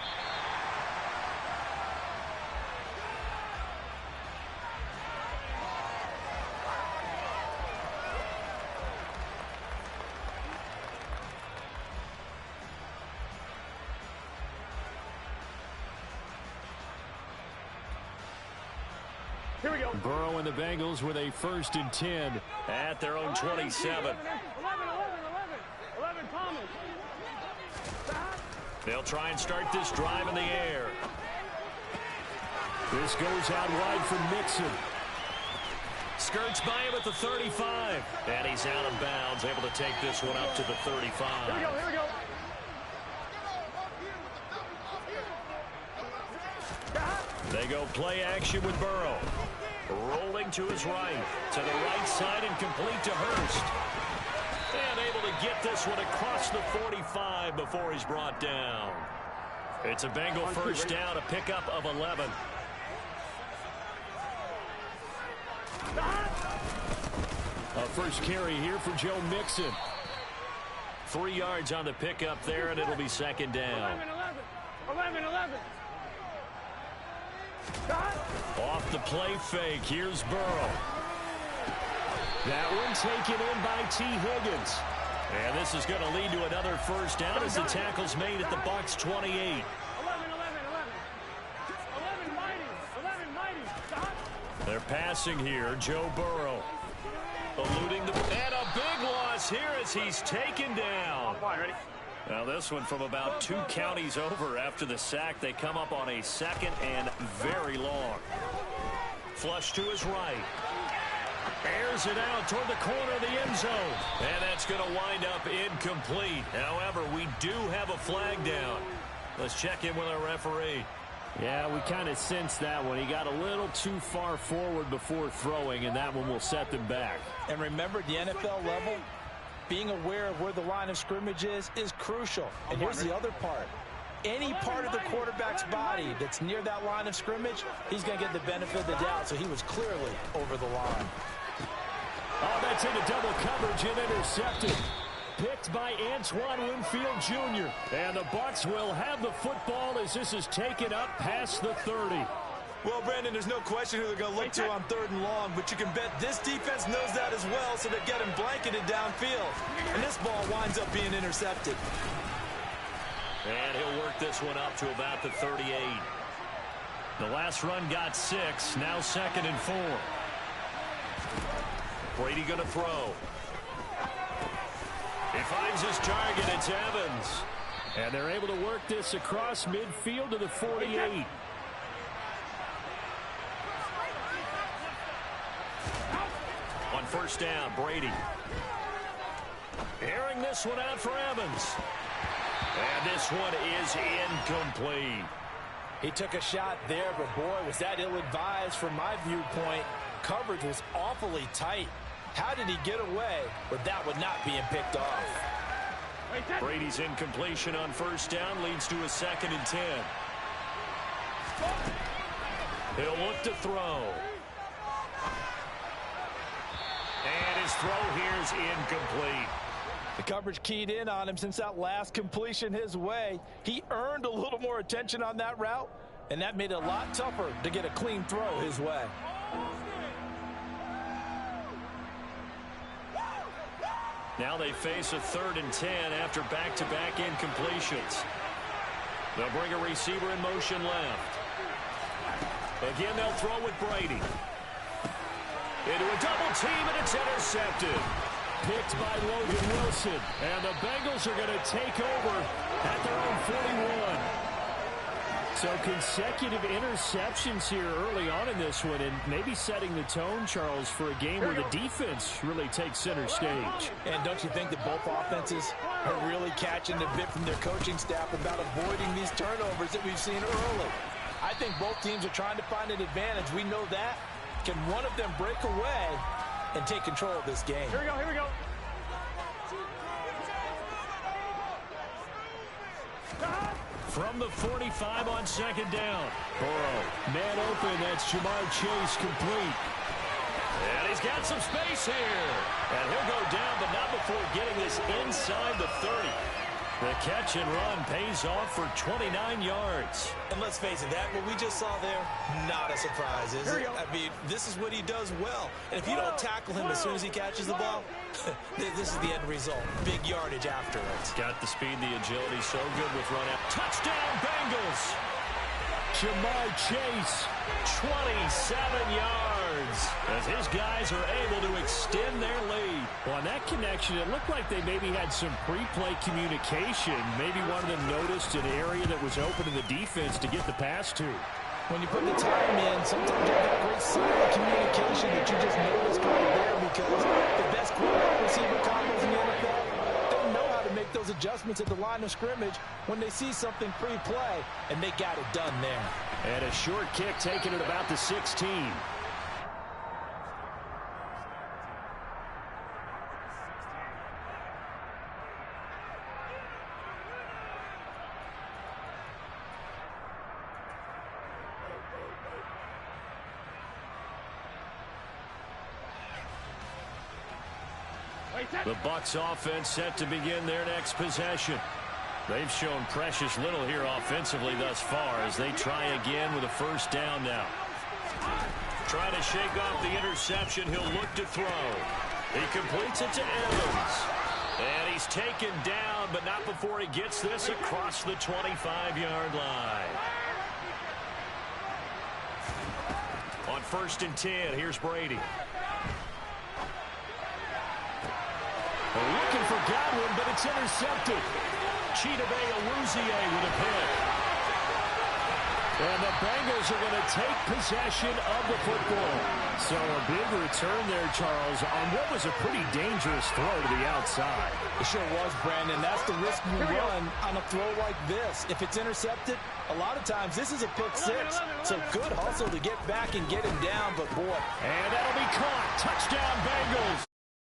Here we go. Burrow and the Bengals with a 1st and 10 at their own 27. 11, Thomas. They'll try and start this drive in the air. This goes out wide for Mixon. Skirts by him at the 35. And he's out of bounds, able to take this one up to the 35. Here we go. They go play action with Burrow. Rolling to his right. To the right side and complete to Hurst. And able to get this one across the 45 before he's brought down. It's a Bengal first down, a pickup of 11. A first carry here for Joe Mixon. 3 yards on the pickup there, and it'll be 2nd down. 11. Off the play fake, here's Burrow. That one taken in by T. Higgins. And this is going to lead to another first down as the tackle's made at the Bucs 28. 11 mighty. They're passing here, Joe Burrow. Eluding the... And a big loss here as he's taken down. Ready? Now this one from about 2 counties over after the sack. They come up on a 2nd and very long. Flush to his right. Airs it out toward the corner of the end zone. And that's going to wind up incomplete. However, we do have a flag down. Let's check in with our referee. Yeah, we kind of sensed that one. He got a little too far forward before throwing, and that one will set them back. And remember, at the NFL level, being aware of where the line of scrimmage is crucial. And here's the other part. Any part of the quarterback's body that's near that line of scrimmage, he's going to get the benefit of the doubt. So he was clearly over the line. Oh, that's into double coverage and intercepted. Picked by Antoine Winfield Jr. And the Bucs will have the football as this is taken up past the 30. Well, Brandon, there's no question who they're going to look to on 3rd and long, but you can bet this defense knows that as well, so they're getting blanketed downfield. And this ball winds up being intercepted. And he'll work this one up to about the 38. The last run got 6, now 2nd and 4. Brady going to throw. He finds his target. It's Evans. And they're able to work this across midfield to the 48. On 1st down, Brady. Airing this one out for Evans. And this one is incomplete. He took a shot there, but boy, was that ill-advised from my viewpoint. Coverage was awfully tight. How did he get away with that one not being picked off? Brady's incompletion on 1st down leads to a 2nd and 10. He'll look to throw. And his throw here is incomplete. The coverage keyed in on him since that last completion his way. He earned a little more attention on that route, and that made it a lot tougher to get a clean throw his way. Now they face a 3rd and 10 after back-to-back incompletions. They'll bring a receiver in motion left. Again, they'll throw with Brady. Into a double team, and it's intercepted. Picked by Logan Wilson. And the Bengals are going to take over at their own 41. So consecutive interceptions here early on in this one, and maybe setting the tone, Charles, for a game where the defense really takes center stage. And don't you think that both offenses are really catching the bit from their coaching staff about avoiding these turnovers that we've seen early? I think both teams are trying to find an advantage. We know that. Can one of them break away and take control of this game? Here we go, here we go. From the 45 on 2nd down. Burrow, man open, that's Jamar Chase complete. And he's got some space here. And he'll go down, but not before getting this inside the 30. The catch and run pays off for 29 yards. And let's face it, what we just saw there, not a surprise, is it? I mean, this is what he does well. And if you don't tackle him as soon as he catches the ball, this is the end result. Big yardage afterwards. Got the speed, the agility, so good with run out. Touchdown, Bengals! Jamar Chase, 27 yards, as his guys are able to extend their lead. Well, on that connection, it looked like they maybe had some pre-play communication. Maybe one of them noticed an area that was open to the defense to get the pass to. When you put the time in, sometimes you have great silent communication that you just notice right there, because the best quarterback receiver combos in the NFL, they know how to make those adjustments at the line of scrimmage when they see something pre-play, and they got it done there. And a short kick taken at about the 16. The Bucs offense set to begin their next possession. They've shown precious little here offensively thus far as they try again with a 1st down now. Trying to shake off the interception. He'll look to throw. He completes it to Evans. And he's taken down, but not before he gets this across the 25-yard line. On 1st and 10, here's Brady. Looking for Godwin, but it's intercepted. Chidobe Awuzie with a pick. And the Bengals are going to take possession of the football. So a big return there, Charles, on what was a pretty dangerous throw to the outside. It sure was, Brandon. That's the risk you run on a throw like this. If it's intercepted, a lot of times this is a pick six. So good hustle to get back and get him down, but boy. And that'll be caught. Touchdown, Bengals.